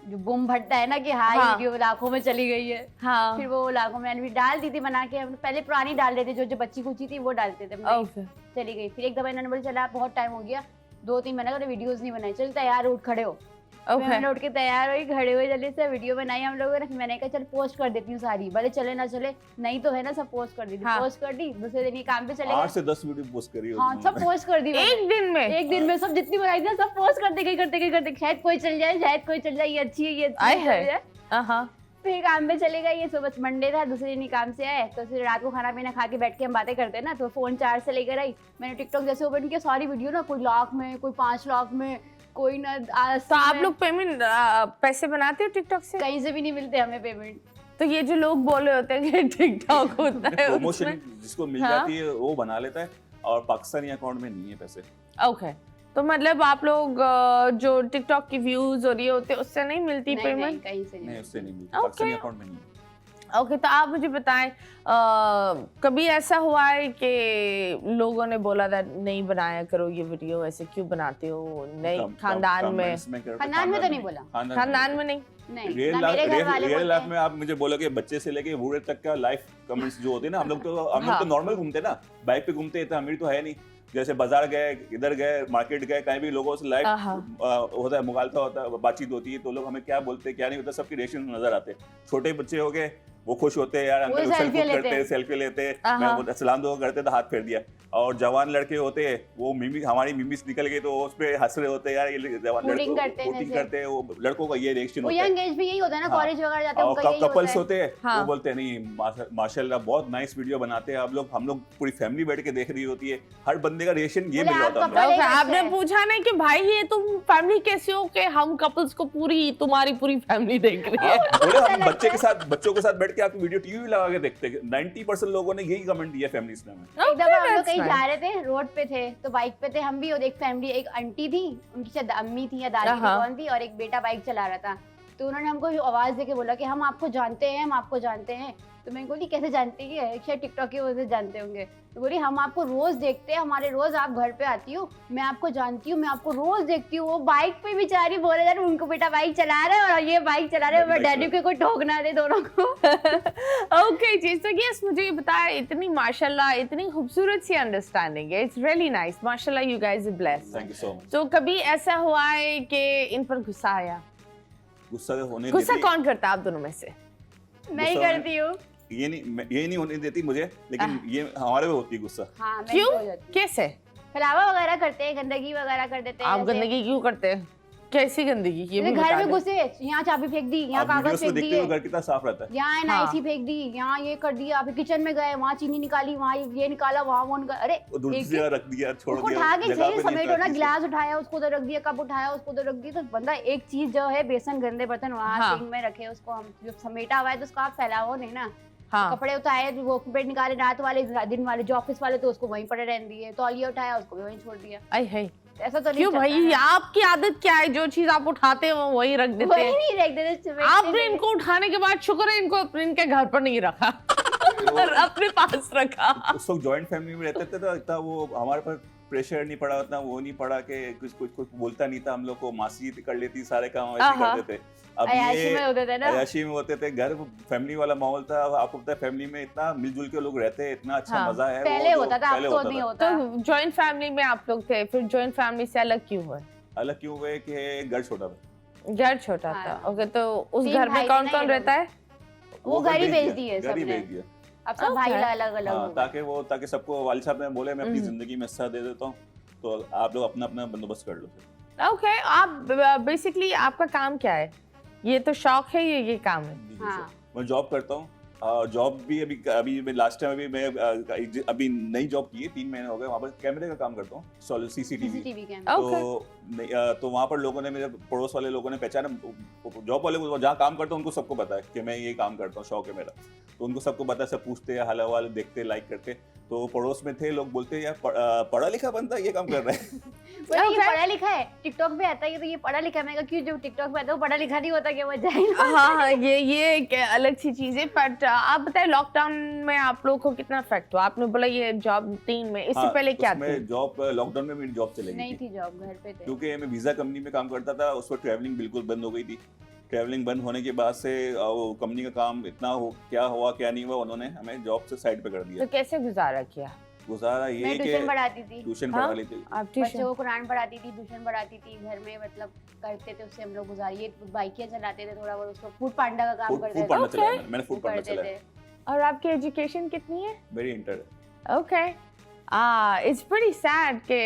[SPEAKER 2] जो बूम फटता है ना कि हाँ
[SPEAKER 1] हाँ।
[SPEAKER 2] ये वीडियो लाखों में चली गई है,
[SPEAKER 1] हाँ
[SPEAKER 2] फिर वो लाखों में भी डाल दी थी बना के। हम पहले पुरानी डाल देते, जो जो बच्ची कुची थी वो डालते थे, हमने
[SPEAKER 1] ओके
[SPEAKER 2] चली गई। फिर एक दफा इन्होंने बोला चला बहुत टाइम हो गया, 2-3 महीने का वीडियोस नहीं बनाई, चल तैयार उठ खड़े हो। फिर
[SPEAKER 1] ओके
[SPEAKER 2] मैंने उठ के तैयार हुई, खड़े हुए, जल्दी से वीडियो बनाई हम लोगों ने। मैंने कहा चल पोस्ट कर देती हूँ सारी, भले चले ना चले, नहीं तो है ना सब पोस्ट कर दी थी।
[SPEAKER 1] हाँ।
[SPEAKER 2] पोस्ट कर दी, दूसरे दिन ये काम पे चले
[SPEAKER 3] 8
[SPEAKER 2] गए।
[SPEAKER 3] से 10 वीडियो पोस्ट करी हो
[SPEAKER 2] हाँ सब पोस्ट कर दी मैंने।
[SPEAKER 1] एक दिन में
[SPEAKER 2] एक दिन में सब जितनी बनाई थी ना सब पोस्ट करते गई, शायद कोई चल जाए, शायद कोई चल जाए, ये अच्छी है, ये अच्छी
[SPEAKER 1] आए
[SPEAKER 2] है,
[SPEAKER 1] है।
[SPEAKER 2] चल जाए।
[SPEAKER 1] हाँ
[SPEAKER 2] फिर काम पे चले गए, ये सुबह मंडे था, दूसरे दिन ही काम से आए, तो फिर रात को खाना पीना खा के बैठ के हम बातें करते हैं ना, तो फोन चार्ज से लेकर आई। मैंने टिकटॉक जैसे ओपन किया, सारी वीडियो ना कोई लाख में, कोई 5 लाख में, कोई ना 80
[SPEAKER 1] तो आप
[SPEAKER 2] में।
[SPEAKER 1] लोग पेमेंट पैसे बनाते हो टिकटॉक से?
[SPEAKER 2] कहीं से भी नहीं मिलते हमें पेमेंट।
[SPEAKER 1] तो ये जो लोग बोल रहे होते हैं कि टिकटॉक होता है
[SPEAKER 3] प्रमोशन
[SPEAKER 1] उसमें
[SPEAKER 3] जिसको मिल
[SPEAKER 1] हाँ।
[SPEAKER 3] जाती है वो बना लेता है, और पाकिस्तानी अकाउंट में नहीं है पैसे।
[SPEAKER 1] ओके तो मतलब आप लोग जो टिकटॉक की व्यूज और ये होते हैं उससे नहीं मिलती
[SPEAKER 2] नहीं, नहीं,
[SPEAKER 1] पेमेंट?
[SPEAKER 2] कहीं से
[SPEAKER 3] नहीं
[SPEAKER 2] नहीं।
[SPEAKER 3] उससे नहीं मिलती,
[SPEAKER 1] Okay.
[SPEAKER 3] पाकिस्तानी अकाउंट में नहीं है।
[SPEAKER 1] ओके तो आप मुझे बताएं कभी ऐसा हुआ है कि लोगों ने बोला था नहीं बनाया करो ये वीडियो, ऐसे क्यों बनाते हो? नहीं खानदान में?
[SPEAKER 2] खानदान में तो नहीं बोला।
[SPEAKER 1] खानदान में नहीं?
[SPEAKER 2] नहीं,
[SPEAKER 3] रियल
[SPEAKER 2] ना मेरे घर वाले
[SPEAKER 3] रियल
[SPEAKER 2] बोलते
[SPEAKER 3] लाइफ
[SPEAKER 2] हैं।
[SPEAKER 3] में आप मुझे बोलोगे बच्चे से लेके बूढ़े तक का लाइफ कमेंट्स जो होते हैं ना, हम लोग
[SPEAKER 1] हाँ।
[SPEAKER 3] तो नॉर्मल घूमते हैं ना, बाइक पे घूमते हैं, इतना अमीर तो है नहीं। जैसे बाजार गए, इधर गए, मार्केट गए, कहीं भी लोगों से लाइव
[SPEAKER 1] हाँ।
[SPEAKER 3] होता है, मुगालता होता है, बातचीत होती है, तो लोग हमें क्या बोलते हैं क्या नहीं होता, सबके रिएक्शन नजर आते हैं। छोटे बच्चे हो गए वो खुश होते हैं, यार
[SPEAKER 2] वो
[SPEAKER 3] अंकल उछल
[SPEAKER 2] selfie
[SPEAKER 3] कूद
[SPEAKER 2] लेते
[SPEAKER 3] करते हैं,
[SPEAKER 2] हैं।
[SPEAKER 3] सेल्फी लेते हैं,
[SPEAKER 1] हाँ।
[SPEAKER 3] मैं वो सलाम दुआ करते तो हाथ फेर दिया। और जवान लड़के होते हैं वो मिमी, हमारी मिमीस निकल गई तो उस पे हंस रहे होते हैं, यार ये जवान
[SPEAKER 2] Hooting करते हैं
[SPEAKER 3] hooting
[SPEAKER 2] जैसे।
[SPEAKER 3] करते हैं, वो लड़कों का ये रिएक्शन
[SPEAKER 2] वो
[SPEAKER 3] होता है।
[SPEAKER 2] यंग एज भी यही होता है ना,
[SPEAKER 3] हाँ।
[SPEAKER 2] कॉलेज वगैरह जाते हैं
[SPEAKER 3] और
[SPEAKER 2] उनका यही
[SPEAKER 3] कपल्स
[SPEAKER 2] होता
[SPEAKER 3] होते हैं
[SPEAKER 1] हाँ।
[SPEAKER 3] वो बोलते हैं नहीं माशाल्लाह बहुत नाइस वीडियो बनाते हैं आप लोग, हम लोग पूरी फैमिली बैठ के देख रही होती है, हर बंदे का रिएक्शन ये
[SPEAKER 2] बोले
[SPEAKER 3] मिल रहा
[SPEAKER 2] आप
[SPEAKER 3] होता
[SPEAKER 2] couple
[SPEAKER 3] है।
[SPEAKER 2] नहीं
[SPEAKER 1] ओके
[SPEAKER 2] करते
[SPEAKER 1] आपने
[SPEAKER 2] हैं।
[SPEAKER 1] पूछा नहीं कि भाई ये तुम फैमिली कैसे हो कि हम कपल्स को पूरी तुम्हारी पूरी फैमिली देख रही है?
[SPEAKER 3] बोले
[SPEAKER 2] ऐसा
[SPEAKER 3] हम
[SPEAKER 2] लगता
[SPEAKER 3] बच्चे के
[SPEAKER 2] है।
[SPEAKER 3] साथ बच्चों के साथ बैठ के आपकी वीडियो टीवी लगा के देखते हैं। 90% लोगों ने यही कमेंट दिया फैमिलीज ने हमें।
[SPEAKER 2] एक दफा हम लोग
[SPEAKER 1] that's
[SPEAKER 2] कहीं
[SPEAKER 1] nice.
[SPEAKER 2] जा रहे थे, रोड पे थे, तो बाइक पे थे हम भी, और एक फैमिली, एक आंटी थी, उनकी शायद अम्मी थी या दादी थी,
[SPEAKER 1] हाँ।
[SPEAKER 2] कौन थी, और एक बेटा बाइक चला रहा था। तो उन्होंने हमको आवाज देके बोला कि हम आपको जानते हैं, हम आपको जानते हैं। तो मैं बोली कैसे जानती है? शायद टिकटॉक की वजह से जानते होंगे। तो बोली हम आपको रोज देखते हैं, हमारे रोज आप घर पे आती हो, मैं आपको जानती हूँ, मैं आपको रोज देखती हूँ। वो बाइक पे बेचारी बोल रहे थे, उनको बेटा बाइक चला रहा है और ये बाइक चला रहे हैं, मैं डैडी को कोई ठोक ना दे दोनों को।
[SPEAKER 1] ओके जी तो यस मुझे ये बताया, इतनी माशाल्लाह इतनी खूबसूरत सी अंडरस्टैंडिंग है, इट्स रियली नाइस, माशाल्लाह you guys are blessed.
[SPEAKER 3] Thank you so much.
[SPEAKER 1] तो कभी ऐसा हुआ है कि इन पर गुस्सा आया?
[SPEAKER 3] गुस्सा होने
[SPEAKER 1] गुस्सा
[SPEAKER 3] देती
[SPEAKER 1] कौन करता है आप दोनों में से?
[SPEAKER 2] मैं ही
[SPEAKER 3] गुस्सा
[SPEAKER 2] करती हूँ।
[SPEAKER 3] ये नहीं होने देती मुझे, लेकिन ये हमारे पे होती है गुस्सा।
[SPEAKER 2] हाँ मैं
[SPEAKER 1] क्यों?
[SPEAKER 2] ही हो जाती हूँ।
[SPEAKER 1] कैसे?
[SPEAKER 2] फैलावा वगैरह करते हैं, गंदगी वगैरह कर देते हैं।
[SPEAKER 1] आप
[SPEAKER 2] ऐसे।
[SPEAKER 1] गंदगी क्यों करते हैं? कैसी गंदगी ये भी
[SPEAKER 2] जैसे
[SPEAKER 1] बता
[SPEAKER 2] घर में
[SPEAKER 1] दें।
[SPEAKER 2] घुसे, यहाँ चाबी फेंक दी, यहाँ
[SPEAKER 3] आप
[SPEAKER 2] कागज
[SPEAKER 3] वीडियोस में
[SPEAKER 2] फेंक
[SPEAKER 3] देखते हो
[SPEAKER 2] दिए,
[SPEAKER 3] घर कितना साफ रहता है।
[SPEAKER 2] यहाँ
[SPEAKER 1] हाँ।
[SPEAKER 2] नाइसी फेंक दी, यहाँ ये कर दिया, फिर किचन में गए, वहाँ चीनी निकाली, वहाँ ये निकाला, वहाँ वो निकाला। अरे
[SPEAKER 3] वो दूसरी
[SPEAKER 2] एक
[SPEAKER 3] जगह रख दिया, छोड़
[SPEAKER 2] उसको
[SPEAKER 3] दिया,
[SPEAKER 2] उठा के
[SPEAKER 3] जगह
[SPEAKER 2] सही
[SPEAKER 3] पे नहीं
[SPEAKER 2] समेटो ना,
[SPEAKER 3] रखी।
[SPEAKER 2] गिलास उठाया उसको उधर रख दिया, कप उठाया उसको उधर रख दिया, तो बंदा एक चीज जो है बेसन गंदे बर्तन वहाँ
[SPEAKER 1] हाँ।
[SPEAKER 2] सिंक में रखे, उसको हम जो समेटा हुआ है तो उसको आप फैलाओ नहीं ना।
[SPEAKER 1] हाँ
[SPEAKER 2] कपड़े उठाए, वो बेड निकाले, रात वाले दिन वाले जो ऑफिस वाले, तो उसको वहीं पड़े रहने दिए, तौलिया उठाया उसको भी वहीं छोड़ दिया।
[SPEAKER 1] आई है
[SPEAKER 2] ऐसा तो नहीं
[SPEAKER 1] क्यों
[SPEAKER 2] चलता
[SPEAKER 1] भाई,
[SPEAKER 2] है।
[SPEAKER 1] आपकी आदत क्या है? जो चीज आप उठाते हैं वो वही रख देते
[SPEAKER 2] वही
[SPEAKER 1] हैं।
[SPEAKER 2] नहीं रख देते, समेटते
[SPEAKER 1] आपने
[SPEAKER 2] नहीं।
[SPEAKER 1] इनको उठाने के बाद शुक्र है इनको इनके घर पर नहीं रखा और अपने पास रखा।
[SPEAKER 3] उस वक्त जॉइंट फैमिली में रहते थे तो इतना वो हमारे पर प्रेशर नहीं पड़ा, उतना वो नहीं पड़ा कि कुछ बोलता नहीं था हम लोग को, मासी कर लेती सारे काम वैसे
[SPEAKER 1] हाँ।
[SPEAKER 3] करते थे। अब
[SPEAKER 2] अय्याशी
[SPEAKER 3] ये
[SPEAKER 2] में होते थे ना।
[SPEAKER 3] अय्याशी में होते थे, घर फैमिली वाला माहौल था। आपको पता है फैमिली में इतना मिलजुल के लोग रहते हैं, इतना अच्छा
[SPEAKER 1] हाँ।
[SPEAKER 3] मजा है।
[SPEAKER 2] पहले
[SPEAKER 3] वो
[SPEAKER 2] होता था, अब
[SPEAKER 3] पहले
[SPEAKER 2] तो
[SPEAKER 3] होता
[SPEAKER 2] नहीं
[SPEAKER 3] था।
[SPEAKER 2] होता।
[SPEAKER 1] तो जॉइंट फैमिली में आप लोग थे, फिर जॉइंट फैमिली से अलग क्यों हुए?
[SPEAKER 3] अलग क्यों हुए कि घर छोटा था।
[SPEAKER 1] घर छोटा
[SPEAKER 2] हाँ।
[SPEAKER 1] था। ओके तो उस
[SPEAKER 2] 3
[SPEAKER 1] घर में
[SPEAKER 2] भाई थे
[SPEAKER 1] कौन
[SPEAKER 2] ना
[SPEAKER 1] कौन
[SPEAKER 2] ये
[SPEAKER 1] रहता है?
[SPEAKER 2] वो घर ही बेच
[SPEAKER 3] दिया,
[SPEAKER 2] दिए
[SPEAKER 3] घर ही
[SPEAKER 2] सबने।
[SPEAKER 3] बेच दिया।
[SPEAKER 2] अब सब भाई
[SPEAKER 1] Okay.
[SPEAKER 2] अलग अलग
[SPEAKER 3] हाँ,
[SPEAKER 2] हो गए।
[SPEAKER 3] ताकि सबको वालिद साहब ने बोले मैं अपनी
[SPEAKER 1] हम्म।
[SPEAKER 3] जिंदगी में हिस्सा दे देता हूँ, तो आप लोग अपना अपना बंदोबस्त कर लो।
[SPEAKER 1] ओके आप बेसिकली आपका काम क्या है? ये तो शौक है, ये काम है?
[SPEAKER 3] जी, जी,
[SPEAKER 2] हाँ।
[SPEAKER 3] सर। मैं जॉब करता हूँ। जॉब भी अभी मैं लास्ट टाइम मैं अभी नई जॉब की है, 3 महीने हो गए। वहाँ पर कैमरे का काम करता हूँ, सीसीटीवी।
[SPEAKER 2] CCTV camera.
[SPEAKER 3] तो वहाँ पर लोगों ने, मेरे पड़ोस वाले लोगों ने पहचाना, जॉब वाले को जहाँ काम करता हूँ उनको सबको पता है कि मैं ये काम करता हूँ, शौक है मेरा। तो उनको सबको पता है, सब पूछते हैं, हाल हवाल देखते, लाइक करते। तो पड़ोस में थे लोग, बोलते यार पढ़ा लिखा बंदा ये काम कर रहा है।
[SPEAKER 2] बोले ये पढ़ा लिखा है, टिकटॉक पे आता है, तो ये पढ़ा लिखा है। मैं कहा क्यों, जो टिकटॉक पे आता है वो पढ़ा लिखा नहीं होता क्या, वो जाए ना।
[SPEAKER 1] हाँ ये एक अलग सी चीज है। बट आप बताए लॉकडाउन में आप लोग को कितना इफेक्ट हुआ? आपने बोला ये जॉब 3 में, इससे पहले क्या थी?
[SPEAKER 3] जॉब लॉकडाउन में मेरी जॉब चली गई
[SPEAKER 2] नहीं
[SPEAKER 3] थी,
[SPEAKER 2] थी जॉब, घर पे थे।
[SPEAKER 3] क्योंकि मैं वीजा कंपनी में काम करता था। उस वक्त ट्रैवलिंग बिल्कुल बंद हो गई थी। ट्रैवलिंग बंद होने के बाद से वो कंपनी का काम इतना क्या हुआ क्या नहीं हुआ, उन्होंने हमें जॉब से साइड पे कर दिया।
[SPEAKER 1] तो कैसे गुजारा किया?
[SPEAKER 3] गुजारा ये
[SPEAKER 2] मैं
[SPEAKER 3] कि
[SPEAKER 2] ट्यूशन पढ़ाती थी,
[SPEAKER 3] ट्यूशन
[SPEAKER 1] हाँ?
[SPEAKER 3] पढ़ा लेते।
[SPEAKER 1] आप
[SPEAKER 2] बच्चों
[SPEAKER 1] ट्यूशन
[SPEAKER 2] को कुरान पढ़ाती थी, ट्यूशन पढ़ाती थी, घर में मतलब करते थे, उससे हम लोग गुजारिए। बाइकियाँ चलाते थे, थोड़ा बहुत उसको फूड पांडा का काम
[SPEAKER 3] फूड
[SPEAKER 2] करते
[SPEAKER 3] फूड
[SPEAKER 2] थे,
[SPEAKER 3] पढ़ना
[SPEAKER 1] Okay.
[SPEAKER 3] चलाया मैंने फूड पढ़ना
[SPEAKER 2] करते
[SPEAKER 3] चलाया।
[SPEAKER 2] थे।
[SPEAKER 1] और आपकी एजुकेशन कितनी है?
[SPEAKER 3] Very inter.
[SPEAKER 1] Okay. It's pretty sad कि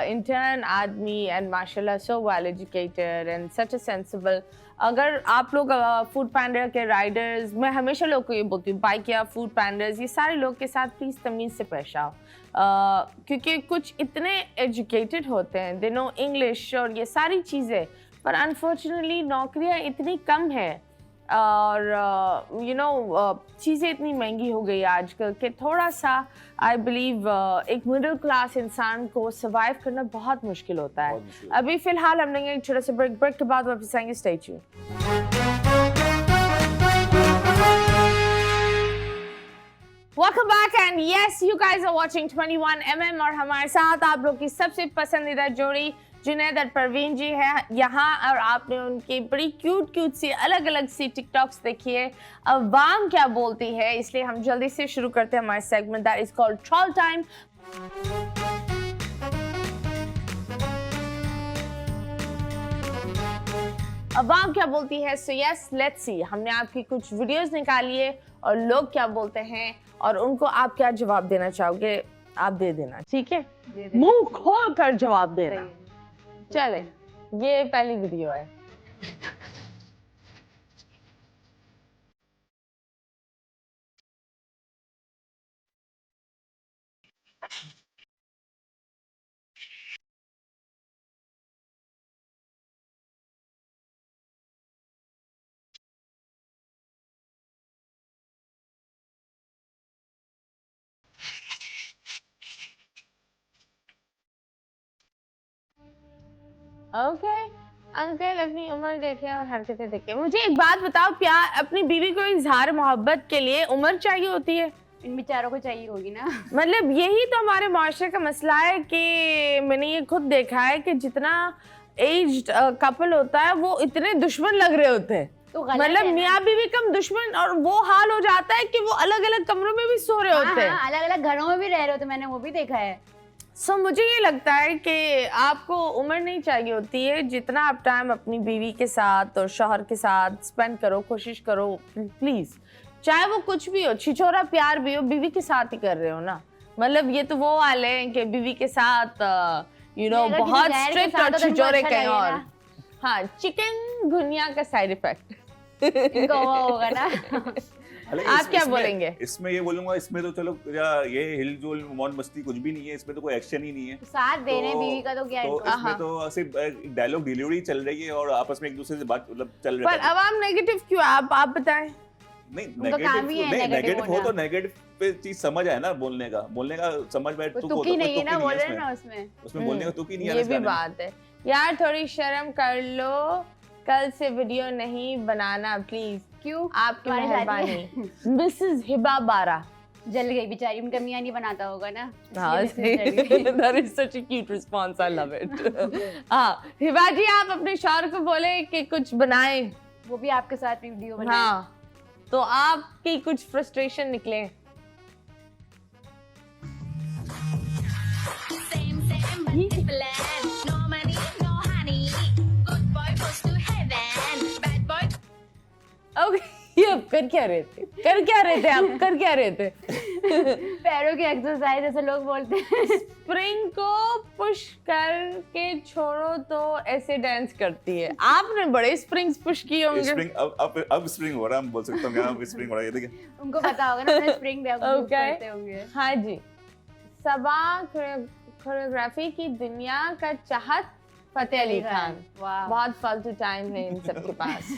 [SPEAKER 1] intern आदमी and माशाल्लाह so well educated and such a sensible. अगर आप लोग फूड पैंडा के राइडर्स, मैं हमेशा लोग को ये बोलती हूँ, बाइक या फूड पैंडर्स, ये सारे लोग के साथ प्लीज़ तमीज़ से पेश आओ, क्योंकि कुछ इतने एजुकेटेड होते हैं, दे नो इंग्लिश और ये सारी चीज़ें, पर अनफॉर्चुनेटली नौकरियाँ इतनी कम है और चीज़ें इतनी महंगी हो गई आजकल कि थोड़ा सा आई बिलीव एक मिडिल क्लास इंसान को सर्वाइव करना बहुत मुश्किल होता है।
[SPEAKER 3] बहुत मुश्किल।
[SPEAKER 1] अभी फिलहाल हम लेंगे एक छोटा सा ब्रेक के बाद वापस आएंगे। Stay tuned. Welcome back and yes, you guys are watching 21mm और हमारे साथ आप लोग की सबसे पसंदीदा जोड़ी जुनैद और परवीन जी है यहाँ, और आपने उनकी बड़ी क्यूट सी अलग अलग सी टिकटॉक्स देखी है, अवाम क्या बोलती है, इसलिए हम जल्दी से शुरू करते हैं हमारे segment that is called troll time. अवाम क्या बोलती है? So yes, let's see. हमने आपकी कुछ वीडियोस निकाली है और लोग क्या बोलते हैं और उनको आप क्या जवाब देना चाहोगे, आप दे देना, ठीक है? मुंह खोल कर जवाब देना। चले, ये पहली वीडियो है। ओके अंकल अपनी उम्र देखे और हरकतें देखे। मुझे एक बात बताओ, प्यार अपनी बीवी को इजहार मोहब्बत के लिए उम्र चाहिए होती है?
[SPEAKER 2] इन बेचारों को चाहिए होगी ना।
[SPEAKER 1] मतलब यही तो हमारे माशरे का मसला है कि मैंने ये खुद देखा है कि जितना एज्ड कपल होता है वो इतने दुश्मन लग रहे होते हैं।
[SPEAKER 2] तो गलत
[SPEAKER 1] मतलब
[SPEAKER 2] है ना।
[SPEAKER 1] मियाँ बीवी कम दुश्मन, और वो हाल हो जाता है कि वो अलग अलग कमरों में भी सो रहे होते हैं।
[SPEAKER 2] अलग अलग घरों में भी रह रहे होते, मैंने वो भी देखा है।
[SPEAKER 1] सो मुझे ये लगता है कि आपको उम्र नहीं चाहिए होती है, जितना आप टाइम अपनी बीवी के साथ और शौहर के साथ स्पेंड करो, कोशिश करो प्लीज, चाहे वो कुछ भी हो, छिछोरा प्यार भी हो, बीवी के साथ ही कर रहे हो ना। मतलब ये तो वो वाले हैं कि बीवी के साथ बहुत स्ट्रिक्ट और छिछोरे कहीं और। हाँ, चिकन गुनिया का साइड इफेक्ट
[SPEAKER 2] इनको वो होगा ना।
[SPEAKER 1] आप क्या बोलेंगे?
[SPEAKER 3] इसमें ये बोलूंगा, इसमें तो चलो ये हिलजुल मौज मस्ती कुछ भी नहीं है, इसमें तो कोई एक्शन ही नहीं है।
[SPEAKER 2] साथ देने बीवी का तो क्या
[SPEAKER 3] तो
[SPEAKER 2] इनको?
[SPEAKER 3] इसमें तो सिर्फ डायलॉग डिलीवरी चल रही है और आपस में एक दूसरे से बात मतलब चल रही है।
[SPEAKER 1] पर अवाम नेगेटिव क्यों? आप बताएं।
[SPEAKER 3] नहीं,
[SPEAKER 2] उनका काम ही है
[SPEAKER 3] नेगेटिव हो
[SPEAKER 2] होना।
[SPEAKER 3] तो नेगेटिव पे चीज समझ आए ना, बोलने का समझ में तुक
[SPEAKER 2] तुक ही नहीं है ना, बोल रहे हैं ना
[SPEAKER 3] उसमें बोलने का तुक ही नहीं है।
[SPEAKER 1] ये भी बात है यार, थोड़ी शर्म कर लो, कल से वीडियो नहीं बनाना प्लीज।
[SPEAKER 2] क्यों?
[SPEAKER 1] आपकी
[SPEAKER 2] तुम्हारी
[SPEAKER 1] मेहरबानी। मिसेस हिबा बारा
[SPEAKER 2] जल गई बेचारी, उनका मियां नहीं बनाता होगा ना।
[SPEAKER 1] हाँ, that is such a cute response, I love it। हाँ, हिबा जी आप अपने शौहर को बोले कि कुछ बनाएं।
[SPEAKER 2] वो भी आपके साथ वीडियो बनाए।
[SPEAKER 1] हाँ, तो आपकी कुछ फ्रस्ट्रेशन निकले। ओके, ये आप कर क्या रहे थे? आप कर क्या रहे थे?
[SPEAKER 2] पैरों की एक्सरसाइज ऐसे लोग बोलते हैं।
[SPEAKER 1] स्प्रिंग को पुश करके छोड़ो तो ऐसे डांस करती है। आपने बड़े स्प्रिंग्स पुश किए होंगे।
[SPEAKER 3] स्प्रिंग अब स्प्रिंग हो रहा है, हम बोल सकते हैं अब स्प्रिंग हो रहा है। ये देखिए,
[SPEAKER 2] उनको पता होगा ना, स्प्रिंग भी
[SPEAKER 1] Okay.
[SPEAKER 2] करते होंगे।
[SPEAKER 1] हाँ जी, सबा कोरियोग्राफी की दुनिया का चाहत फतेह अली खान।
[SPEAKER 2] वाह,
[SPEAKER 1] बहुत फालतू टाइम है इन सब के पास।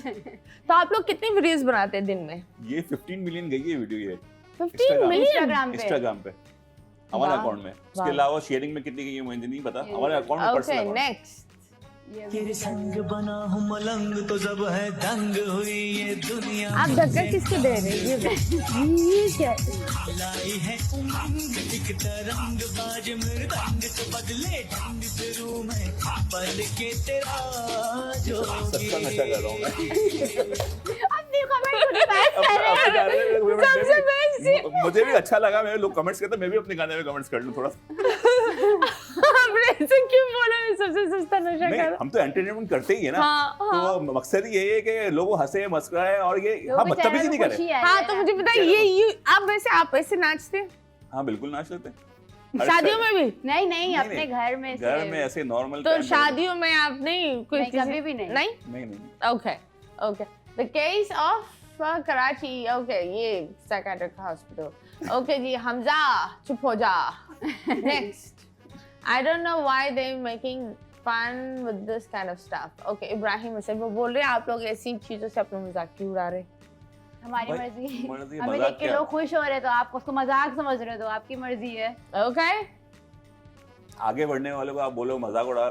[SPEAKER 1] तो आप लोग कितनी वीडियोस बनाते हैं दिन में?
[SPEAKER 3] ये 15 मिलियन गई है वीडियो, ये
[SPEAKER 1] 15 मिलियन
[SPEAKER 2] इंस्टाग्राम पे।
[SPEAKER 3] हमारे
[SPEAKER 1] वाह,
[SPEAKER 3] अकाउंट में। उसके
[SPEAKER 1] वाह।
[SPEAKER 3] अलावा शेयरिंग में कितनी गई है मुझे नहीं पता, हमारे अकाउंट में
[SPEAKER 1] ओके
[SPEAKER 3] पर्सनल अकाउंट।
[SPEAKER 1] नेक्स्ट
[SPEAKER 4] तेरे संग बना हूँ मलंग तो जब है दंग हुई ये दुनिया।
[SPEAKER 1] आप धक्का किसको दे रहे हैं? ये क्या है?
[SPEAKER 4] लाई है उमंग एक तरंग बाज मृदंग तो बदले ढंग फिरूं मैं पल के तेरा जोगी।
[SPEAKER 3] सस्ता नशा कर रहा हूँ मैं।
[SPEAKER 2] अपनी कमेंट खुद पास कर रहे हैं।
[SPEAKER 1] सबसे best
[SPEAKER 3] मुझे भी अच्छा लगा, मैं लोग कमेंट्स करते, मैं भी अपने गाने में कमेंट्स कर लूं थोड़ा।
[SPEAKER 1] आपने ऐसे क्यों बोला? मैं सबसे सस्ता नशा
[SPEAKER 3] नहीं,
[SPEAKER 1] कर रहा
[SPEAKER 3] हम तो एंटरटेनमेंट करते ही है ना।
[SPEAKER 1] हाँ,
[SPEAKER 3] तो मकसद यही है कि लोग हंसे मुस्कुराए और ये
[SPEAKER 2] लोगों
[SPEAKER 3] हाँ
[SPEAKER 2] के
[SPEAKER 3] बदतमीजी
[SPEAKER 2] चेहरे
[SPEAKER 3] नहीं
[SPEAKER 2] पे
[SPEAKER 3] करे।
[SPEAKER 2] खुशी आ
[SPEAKER 1] हाँ,
[SPEAKER 2] रही
[SPEAKER 1] तो
[SPEAKER 2] है
[SPEAKER 1] मुझे
[SPEAKER 2] ना।
[SPEAKER 1] बताइए आप ऐसे नाचते हैं?
[SPEAKER 3] हाँ बिल्कुल नाच लेते हैं।
[SPEAKER 1] शादियों में भी?
[SPEAKER 2] नहीं
[SPEAKER 3] नहीं,
[SPEAKER 2] अपने घर में
[SPEAKER 3] घर में ऐसे नॉर्मल।
[SPEAKER 1] तो शादियों में आप नहीं कोई
[SPEAKER 2] नहीं, कभी भी नहीं।
[SPEAKER 1] नहीं?
[SPEAKER 3] नहीं
[SPEAKER 1] Okay. The case of Karachi. Okay, ये psychiatric hospital. Okay जी, हमजा चुप हो जा. Next. I don't know why they're making fun with this kind of stuff. Okay, Ibrahim से वो बोल रहे हैं आप लोग ऐसी चीजों से अपना मजाक क्यों उड़ा रहे?
[SPEAKER 2] हमारी
[SPEAKER 3] भाई,
[SPEAKER 2] मर्जी।
[SPEAKER 3] मर्जी,
[SPEAKER 2] हमें
[SPEAKER 3] मजाक
[SPEAKER 2] देख के
[SPEAKER 3] क्या?
[SPEAKER 2] लोग खुश हो रहे तो आप उसको मजाक समझ रहे हो, तो आपकी मर्जी है।
[SPEAKER 1] Okay?
[SPEAKER 3] आगे बढ़ने वाले को आप बोलो मजाक उड़ा,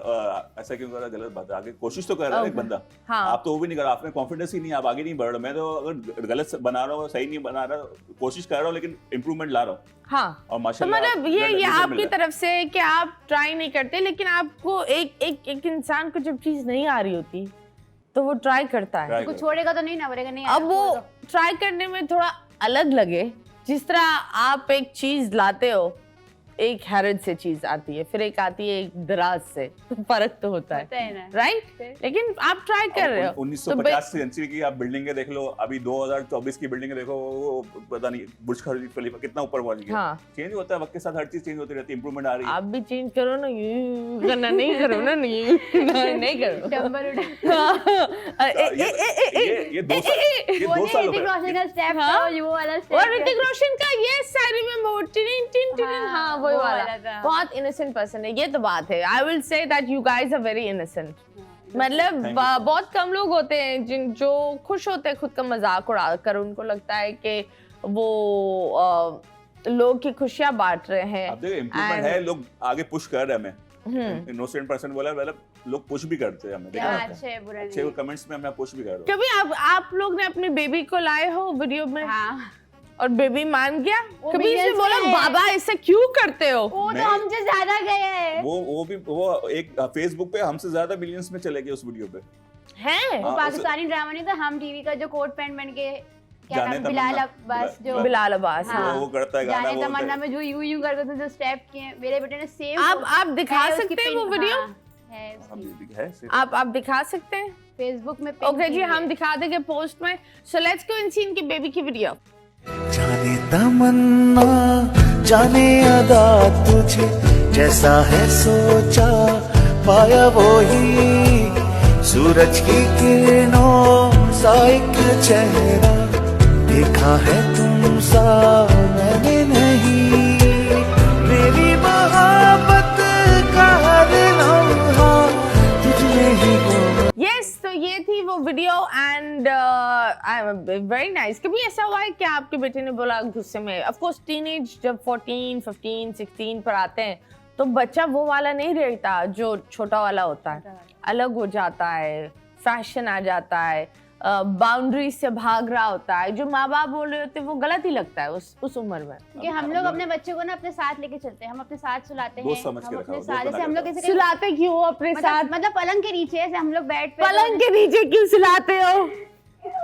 [SPEAKER 3] ऐसा क्यों कर रहा है, गलत बात है। आगे कोशिश तो कर रहा है एक
[SPEAKER 1] Okay.
[SPEAKER 3] बंदा।
[SPEAKER 1] हाँ.
[SPEAKER 3] आप तो वो भी नहीं कर रहा, आपने कॉन्फिडेंस ही नहीं, आप आगे नहीं बढ़ रहे। मैं तो अगर गलत बना रहा हूँ, सही नहीं बना रहा, कोशिश कर रहा हूँ लेकिन इम्प्रूवमेंट ला रहा हूँ।
[SPEAKER 1] हाँ.
[SPEAKER 3] और
[SPEAKER 1] तो
[SPEAKER 3] माशाल्लाह
[SPEAKER 1] मतलब ये
[SPEAKER 3] रिजल्ट मिल
[SPEAKER 1] आपकी
[SPEAKER 3] रहा है।
[SPEAKER 1] तरफ से कि आप ट्राई नहीं करते, लेकिन आपको एक इंसान को जब चीज नहीं आ रही होती तो वो ट्राई करता है।
[SPEAKER 3] Try
[SPEAKER 2] कुछ
[SPEAKER 3] करो।
[SPEAKER 2] छोड़ेगा तो नहीं ना, बोलेगा नहीं
[SPEAKER 1] अब
[SPEAKER 2] यार,
[SPEAKER 1] वो
[SPEAKER 2] छोड़ दो।
[SPEAKER 1] ट्राई करने में थोड़ा अलग लगे, जिस तरह आप एक चीज लाते हो, एक हैरत से चीज आती है, फिर एक आती है एक दराज से, तो फर्क तो होता
[SPEAKER 2] होता
[SPEAKER 1] है,
[SPEAKER 2] है ना।
[SPEAKER 1] राइट? लेकिन आप ट्राई कर रहे हो।
[SPEAKER 3] 1950 सेंचुरी की आप बिल्डिंगें देख लो, अभी 2024 की बिल्डिंगें देखो, वो पता नहीं बुर्ज खलीफा कितना ऊपर पहुंच गया।
[SPEAKER 1] हाँ.
[SPEAKER 3] चेंज होता है वक्त के साथ, हर चीज चेंज होती रहती है, इंप्रूवमेंट आ रही है।
[SPEAKER 1] आप भी चेंज करो ना, यूं करना नहीं करो ना, नहीं करो।
[SPEAKER 2] डंबल उठा।
[SPEAKER 1] हाँ.
[SPEAKER 3] ये 2 साल, ये
[SPEAKER 2] वो
[SPEAKER 3] 2
[SPEAKER 2] नहीं,
[SPEAKER 3] साल हो
[SPEAKER 2] ऋतिक
[SPEAKER 3] गए।
[SPEAKER 2] रोशन का स्टेप
[SPEAKER 1] हाँ।
[SPEAKER 2] था, वो वाला स्टेप।
[SPEAKER 1] और ऋतिक रोशन का ये सारी में वो टिन टिन टिन, हाँ वही
[SPEAKER 2] वो
[SPEAKER 1] वाला
[SPEAKER 2] वाला था।
[SPEAKER 1] बहुत इनोसेंट पर्सन है, ये तो बात है। I will say that you guys are very innocent. मतलब
[SPEAKER 3] Thank you.
[SPEAKER 1] बहुत कम लोग होते हैं जो खुश होते हैं खुद का मजाक उड़ाकर, उनको लगता है कि वो लोग की खुशियां बांट रहे हैं।
[SPEAKER 3] अब देखो इम्प्रूवमेंट
[SPEAKER 1] And-
[SPEAKER 3] है, लोग आगे पुश कर रहे हैं हमें। इनोसेंट पर्सन बोला, मतलब लोग पुश भी करते हैं हमें,
[SPEAKER 2] क्या
[SPEAKER 3] देखा
[SPEAKER 2] अच्छे है, बुरा
[SPEAKER 3] अच्छे
[SPEAKER 2] नहीं।
[SPEAKER 3] कमेंट्स में हमें पुश भी कर रहे हो।
[SPEAKER 1] कभी आप लोग ने अपने बेबी को लाए हो वीडियो में
[SPEAKER 2] हाँ,
[SPEAKER 1] और बेबी मान गया?
[SPEAKER 2] वो
[SPEAKER 1] कभी इसने
[SPEAKER 2] millions
[SPEAKER 1] बोला
[SPEAKER 2] में है।
[SPEAKER 1] बाबा ऐसा क्यों करते हो?
[SPEAKER 2] वो तो
[SPEAKER 3] नहीं।
[SPEAKER 2] हमसे ज्यादा गए हैं।
[SPEAKER 3] वो एक फेसबुक पे हमसे ज्यादा मिलियंस में चले गए उस वीडियो पे।
[SPEAKER 1] हैं?
[SPEAKER 2] वो
[SPEAKER 3] हाँ,
[SPEAKER 2] पाकिस्तानी ड्रामा नहीं था हम टीवी का, जो कोट पैंट पहन के क्या
[SPEAKER 3] जाने
[SPEAKER 2] नाम, बिलाल
[SPEAKER 3] तमन्ना।
[SPEAKER 2] अब्बास, जो
[SPEAKER 1] बिलाल अब्बास।
[SPEAKER 2] हाँ।
[SPEAKER 3] वो करता है गाना,
[SPEAKER 2] जाने
[SPEAKER 3] वो होता
[SPEAKER 2] तमन्ना
[SPEAKER 3] है।
[SPEAKER 2] में जो यूं करके थे, जो स्टेप किए, मेरे बेटे ने सेम।
[SPEAKER 1] आप दिखा सकते हैं वो वीडियो?
[SPEAKER 2] है
[SPEAKER 3] हाँ,
[SPEAKER 2] उसकी।
[SPEAKER 3] भी है सिर्फ।
[SPEAKER 1] आप दिखा सकते हैं?
[SPEAKER 2] फेसबुक में
[SPEAKER 1] ओके जी, हम दिखा देंगे पोस्ट में। सो लेट्स गो एंड सी इनकी बेबी की वीडियो।
[SPEAKER 4] जाने तमन्ना जाने अदा तुझे जैसा है सोचा पाया वो ही सूरज की किरणों सा एक चेहरा देखा है तुम सा मैंने नहीं मेरी मोहब्बत का हर लम्हा तुझ में ही गुम।
[SPEAKER 1] यस, तो ये थी वो वीडियो एंड वेरी नाइस। कभी ऐसा हुआ है कि आपके बेटे ने बोला गुस्से में, ऑफ कोर्स टीनेज जब 14, 15, 16 पर आते हैं तो बच्चा वो वाला नहीं रहता जो छोटा वाला होता है, अलग हो जाता है, फैशन आ जाता है, बाउंड्री से भाग रहा होता है। जो माँ बाप बोल रहे होते हैं वो गलत ही लगता है उस उम्र में।
[SPEAKER 2] क्योंकि हम लोग अपने बच्चे को ना अपने साथ लेके चलते हैं, हम अपने साथ सुलाते हैं,
[SPEAKER 3] दोस्त समझ के
[SPEAKER 2] हम
[SPEAKER 3] रखा
[SPEAKER 2] अपने
[SPEAKER 3] हो,
[SPEAKER 2] साथ,
[SPEAKER 3] दोस्त
[SPEAKER 2] जैसे हम
[SPEAKER 3] बना
[SPEAKER 2] लोग
[SPEAKER 3] के
[SPEAKER 2] किसी
[SPEAKER 1] सुलाते क्यों अपने साथ?
[SPEAKER 2] मतलब पलंग के नीचे, ऐसे हम लोग बेड पे
[SPEAKER 1] पलंग के नीचे क्यों सुलाते हो?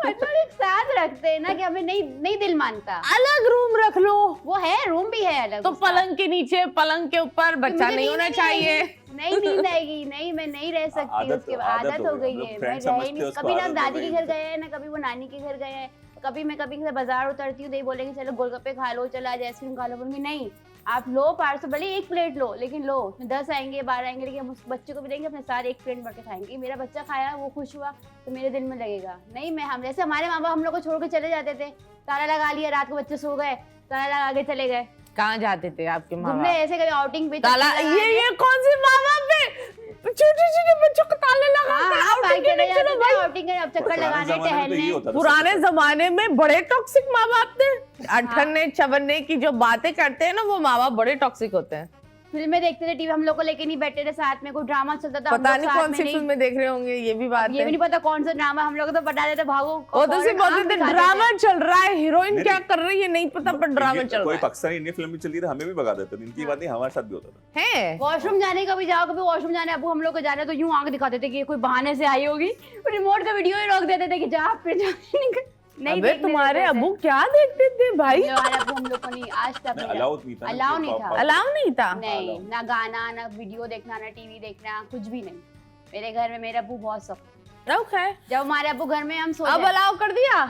[SPEAKER 2] मतलब एक साथ रखते हैं ना, कि हमें नहीं दिल मानता।
[SPEAKER 1] अलग रूम रख लो।
[SPEAKER 2] वो है, रूम भी है अलग
[SPEAKER 1] तो
[SPEAKER 2] उसका।
[SPEAKER 1] पलंग के नीचे, पलंग के ऊपर बच्चा
[SPEAKER 2] मुझे
[SPEAKER 1] नहीं
[SPEAKER 2] नींद
[SPEAKER 1] होना
[SPEAKER 2] नहीं
[SPEAKER 1] चाहिए।
[SPEAKER 2] आएगी, नहीं नींद आएगी, नहीं मैं नहीं रह सकती
[SPEAKER 3] आदत-
[SPEAKER 2] उसके बाद,
[SPEAKER 3] आदत
[SPEAKER 2] आदत
[SPEAKER 3] हो
[SPEAKER 2] हो
[SPEAKER 3] गई,
[SPEAKER 2] गई
[SPEAKER 3] हम
[SPEAKER 2] है,
[SPEAKER 3] लोग
[SPEAKER 2] मैं
[SPEAKER 3] friend
[SPEAKER 2] रह ही
[SPEAKER 3] समझते
[SPEAKER 2] नहीं।
[SPEAKER 3] हैं उसको,
[SPEAKER 2] कभी ना
[SPEAKER 3] आदत हो
[SPEAKER 2] दादी
[SPEAKER 3] गई
[SPEAKER 2] के घर
[SPEAKER 3] है।
[SPEAKER 2] गए हैं, ना कभी वो नानी के घर गए हैं, कभी मैं कभी बाजार उतरती हूँ, नहीं बोलेंगे चलो गोलगप्पे खा लो, चलो आज आइसक्रीम खा लो, बोलूंगी नहीं आप लो पार्सल, भले एक प्लेट लो, लेकिन लो। 10 आएंगे 12 आएंगे, लेकिन हम उस बच्चे को भी देंगे, अपने सारे एक प्लेट भर के खाएंगे। मेरा बच्चा खाया, वो खुश हुआ तो मेरे दिल में लगेगा। नहीं मैं, हम जैसे हमारे माँ बाप हम लोग को छोड़ के चले जाते थे, ताला लगा लिया, रात को बच्चे सो गए, ताला लगा के चले गए
[SPEAKER 1] कहाँ जाते थे आपके माँ
[SPEAKER 2] घूमने,
[SPEAKER 1] बाप?
[SPEAKER 2] ऐसे कभी आउटिंग पे
[SPEAKER 1] ताला, ये कौन सी माँ बाप है? छोटे छोटे बच्चों को ताले लगा के outing के लिए चलो भाई।
[SPEAKER 2] आउटिंग अब चक्कर
[SPEAKER 3] पुराने
[SPEAKER 2] लगाने
[SPEAKER 3] जमाने में तो
[SPEAKER 2] टहलने।
[SPEAKER 3] यही होता था।
[SPEAKER 1] पुराने जमाने में बड़े टॉक्सिक माँ बाप थे। अठन्ने चवन्ने की जो बातें करते हैं ना, वो माँ बाप बड़े टॉक्सिक होते हैं।
[SPEAKER 2] फिल्में देखते थे, टीवी हम लोग को लेके नहीं बैठते थे साथ में, कोई ड्रामा चलता था हम
[SPEAKER 1] पता
[SPEAKER 2] लोग
[SPEAKER 1] नहीं
[SPEAKER 2] साथ
[SPEAKER 1] कौन
[SPEAKER 2] में
[SPEAKER 1] सी फिल्म में देख रहे होंगे, ये भी बात
[SPEAKER 2] ये
[SPEAKER 1] है।
[SPEAKER 2] भी नहीं पता कौन सा ड्रामा, हम लोग तो बता देते भागो।
[SPEAKER 1] वो तो सिर्फ बोलते थे ड्रामा चल रहा है, हीरोइन
[SPEAKER 3] नहीं,
[SPEAKER 1] क्या कर रही है नहीं पता, पर ड्रामा चल
[SPEAKER 3] कोई
[SPEAKER 1] रहा
[SPEAKER 3] पाकिस्तानी इंडियन फिल्म भी चलती थी, हमें भी भगा देते थे। इनकी बात नहीं, हमारे साथ भी होता था।
[SPEAKER 1] है।
[SPEAKER 2] वॉशरूम जाने का भी जाओ, कभी वॉशरूम जाने अबू हम लोग को जाने तो यूं आंख दिखाते थे कि ये कोई बहाने से आई होगी, रिमोट का वीडियो ही रोक देते थे कि जा फिर जा नहीं।
[SPEAKER 1] अबे तुम्हारे अबू क्या देखते थे भाई?
[SPEAKER 2] हमारे अबू हम लोग को नहीं आज तक
[SPEAKER 3] अलाउ नहीं था,
[SPEAKER 2] अलाउ नहीं था,
[SPEAKER 1] अलाउ नहीं था।
[SPEAKER 2] नहीं, ना गाना ना वीडियो देखना ना टीवी देखना, कुछ भी नहीं। मेरे घर में मेरे अबू बहुत सख्त।
[SPEAKER 1] ओके,
[SPEAKER 2] जब हमारे अबू घर में हम सो
[SPEAKER 1] अब अलाउ कर दिया,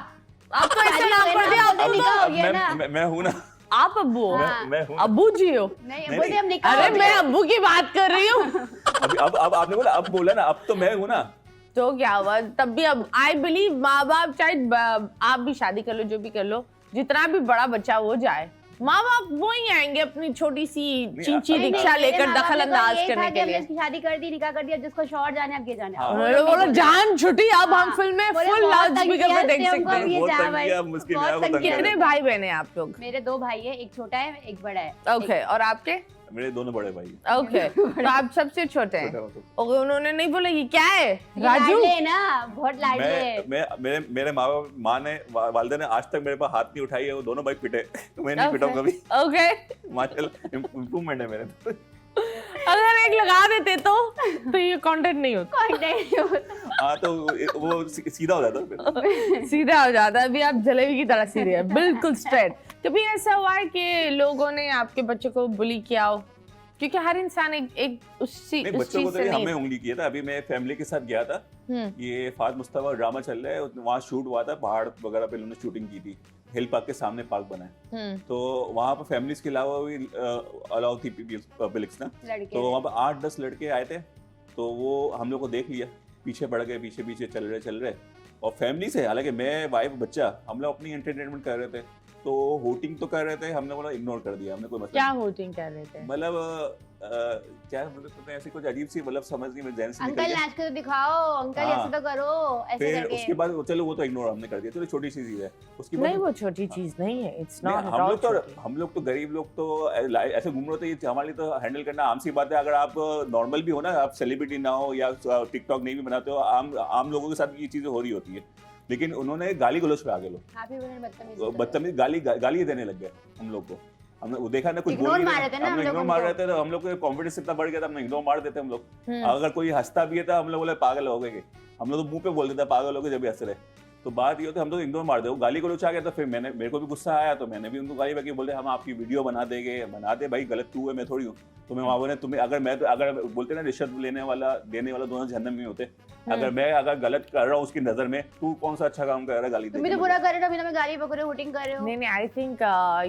[SPEAKER 1] अब तो ऐसे अलाउ कर दिया।
[SPEAKER 2] अब निकाह हो गया ना।
[SPEAKER 3] मैं हूँ ना,
[SPEAKER 1] आप अब्बू हो?
[SPEAKER 2] हाँ।
[SPEAKER 3] मैं हूँ।
[SPEAKER 1] अब्बू जी हो?
[SPEAKER 2] नहीं बोलते हम निकाह
[SPEAKER 1] अरे
[SPEAKER 2] हो
[SPEAKER 1] मैं
[SPEAKER 2] गया।
[SPEAKER 1] अब्बू की बात कर रही हूँ।
[SPEAKER 3] अब आपने बोला, अब बोला ना, अब तो मैं हूँ ना।
[SPEAKER 1] तो क्या हुआ तब भी? अब आई बिलीव माँ बाप चाहे आप भी शादी कर लो, जो भी कर लो, जितना भी बड़ा बच्चा हो जाए, माँ बाप वो ही आएंगे अपनी छोटी सी चींची
[SPEAKER 2] नहीं,
[SPEAKER 1] रिक्शा
[SPEAKER 2] मेरे
[SPEAKER 1] लेकर
[SPEAKER 2] माँ बाप
[SPEAKER 1] दखल
[SPEAKER 2] ने तो
[SPEAKER 1] अंदाज
[SPEAKER 2] ये था
[SPEAKER 1] करने
[SPEAKER 2] कि
[SPEAKER 1] के
[SPEAKER 2] हमने
[SPEAKER 1] लिए।
[SPEAKER 2] इसकी शादी कर दी, निकाह कर दिया, जिसको शौहर जाने अब ये जाने।
[SPEAKER 3] हाँ।
[SPEAKER 1] उन्होंने बोला जान छुट्टी, अब हम
[SPEAKER 2] हाँ।
[SPEAKER 1] फिल्में
[SPEAKER 2] बोले
[SPEAKER 1] फुल
[SPEAKER 2] बहुत
[SPEAKER 1] लाउड
[SPEAKER 2] तंग
[SPEAKER 1] स्पीकर
[SPEAKER 2] किया
[SPEAKER 1] पे देख
[SPEAKER 2] इसने
[SPEAKER 1] सकते
[SPEAKER 2] हमको,
[SPEAKER 1] हैं।
[SPEAKER 2] ये
[SPEAKER 3] बहुत
[SPEAKER 2] जा
[SPEAKER 3] तंग
[SPEAKER 2] भाई,
[SPEAKER 3] किया, मुश्किल
[SPEAKER 2] बहुत
[SPEAKER 3] है, वो
[SPEAKER 2] तंग
[SPEAKER 3] तंग
[SPEAKER 2] किया।
[SPEAKER 3] किया।
[SPEAKER 1] कितने भाई बहन हैं आप लोग?
[SPEAKER 2] मेरे 2 भाई है, एक छोटा है एक बड़ा है।
[SPEAKER 1] ओके, और आपके?
[SPEAKER 3] मेरे दोनों बड़े भाई हैं।
[SPEAKER 1] ओके, तो आप सबसे छोटे हैं।
[SPEAKER 3] छोटे मतलब।
[SPEAKER 1] और उन्होंने नहीं बोला ये क्या है
[SPEAKER 2] ये
[SPEAKER 1] राजू?
[SPEAKER 2] लाडले है ना, बहुत लाडले है।
[SPEAKER 3] मेरे माँ ने वालिदा ने आज तक मेरे पास हाथ नहीं उठाई है, वो दोनों भाई पिटे। मैं नहीं पिटा हूँ कभी।
[SPEAKER 1] ओके,
[SPEAKER 3] माशाल्लाह इम्प्रूवमेंट है मेरे तो।
[SPEAKER 1] अगर एक लगा देते तो ये कंटेंट नहीं होता,
[SPEAKER 2] नहीं होता।
[SPEAKER 3] हाँ, तो वो सीधा हो जाता फिर।
[SPEAKER 1] सीधा हो जाता है। अभी आप जलेबी की तरह सीधे हैं, बिल्कुल स्ट्रेट। कभी ऐसा हुआ है कि लोगों ने आपके बच्चे को बुली किया हो? क्योंकि हर इंसान एक उस
[SPEAKER 3] नहीं,
[SPEAKER 1] चीज
[SPEAKER 3] बच्चों को तो
[SPEAKER 1] से
[SPEAKER 3] ये
[SPEAKER 1] नहीं।
[SPEAKER 3] हमें उंगली किया था। अभी मैं फैमिली के साथ गया था, ये फात मुस्तफा ड्रामा चल रहा है, वहाँ शूट हुआ था, पहाड़ वगैरह पे उन्होंने शूटिंग की थी, हिल पार्क के सामने पार्क बना है, तो वहाँ पर फैमिलीज के अलावा भी अलाउ थी पब्लिक्स ना,
[SPEAKER 2] लड़के
[SPEAKER 3] तो वहाँ पर 8-10 लड़के आए थे, तो वो हम लोग को देख लिया, पीछे पड़ गए, पीछे पीछे चल रहे, और फैमिली से, हालांकि मैं वाइफ बच्चा, हम लोग अपनी एंटरटेनमेंट कर रहे थे, तो होटिंग तो कर रहे थे, हमने बोला इग्नोर कर दिया, हमने कोई मतलब
[SPEAKER 1] क्या होटिंग कर रहे थे?
[SPEAKER 3] मतलब क्या मतलब ऐसी कुछ अजीब सी, मतलब समझ नहीं, मैं जैन से निकल
[SPEAKER 2] अंकल
[SPEAKER 3] गया।
[SPEAKER 2] नाच के तो दिखाओ, अंकल
[SPEAKER 3] हाँ।
[SPEAKER 2] ऐसे तो करो, ऐसे
[SPEAKER 3] फिर
[SPEAKER 2] करके।
[SPEAKER 3] उसके बाद चलो वो तो इग्नोर हमने कर दिया, चलो छोटी सी चीज है। उसके बाद
[SPEAKER 1] नहीं, वो छोटी चीज नहीं है, इट्स
[SPEAKER 3] नहीं,
[SPEAKER 1] नॉट।
[SPEAKER 3] हम लोग तो गरीब लोग तो ऐसे घूम रहे थे, ये हमारे लिए तो हैंडल करना आम सी बात है। अगर आप नॉर्मल भी हो ना, आप सेलिब्रिटी ना हो या टिकटॉक नहीं भी बनाते हो, आम लोगों के साथ ये चीजें हो रही होती है, लेकिन उन्होंने गाली गलौज पे आगे लोग
[SPEAKER 2] आप ही बोले बदतमीज
[SPEAKER 3] बदतमीज गाली देने लग गए हम लोग को। हमने वो देखा ना, कुछ
[SPEAKER 2] Ignore
[SPEAKER 3] बोल नहीं
[SPEAKER 2] मार
[SPEAKER 3] रहे
[SPEAKER 2] रहे थे ना हम
[SPEAKER 3] हमने
[SPEAKER 2] लोग
[SPEAKER 3] इग्नोर मार
[SPEAKER 2] उनको।
[SPEAKER 3] रहे थे, तो हम लोग का कॉन्फिडेंस इतना बढ़ गया था, हमने इग्नोर मार देते हम लोग। अगर कोई हंसता भी है तो हम लोग बोले पागल हो गए, हम लोग तो मुंह पे बोल देते पागल हो गए जब भी हंस रहे। तो बात ये होती है, हम तो इग्नोर मार दे, वो गाली गलौच आ गया, तो फिर मेरे को भी गुस्सा आया, तो मैंने भी उनको गाली बाकी बोले हम आपकी वीडियो बना देंगे, बना दे भाई, गलत तू है, मैं थोड़ी हूँ। तो मैं वहाँ बोले तुम्हें अगर बोलते ना रिश्वत देने वाला दोनों जहन्नम में होते, अगर मैं गलत कर रहा हूँ उसकी नजर में, तू कौन सा अच्छा काम कर रहा है गाली
[SPEAKER 2] तुम भी तो बुरा कर रहे हो, अभी तो मैं गाली पकड़े होटिंग कर रहे हो।
[SPEAKER 1] नहीं, आई थिंक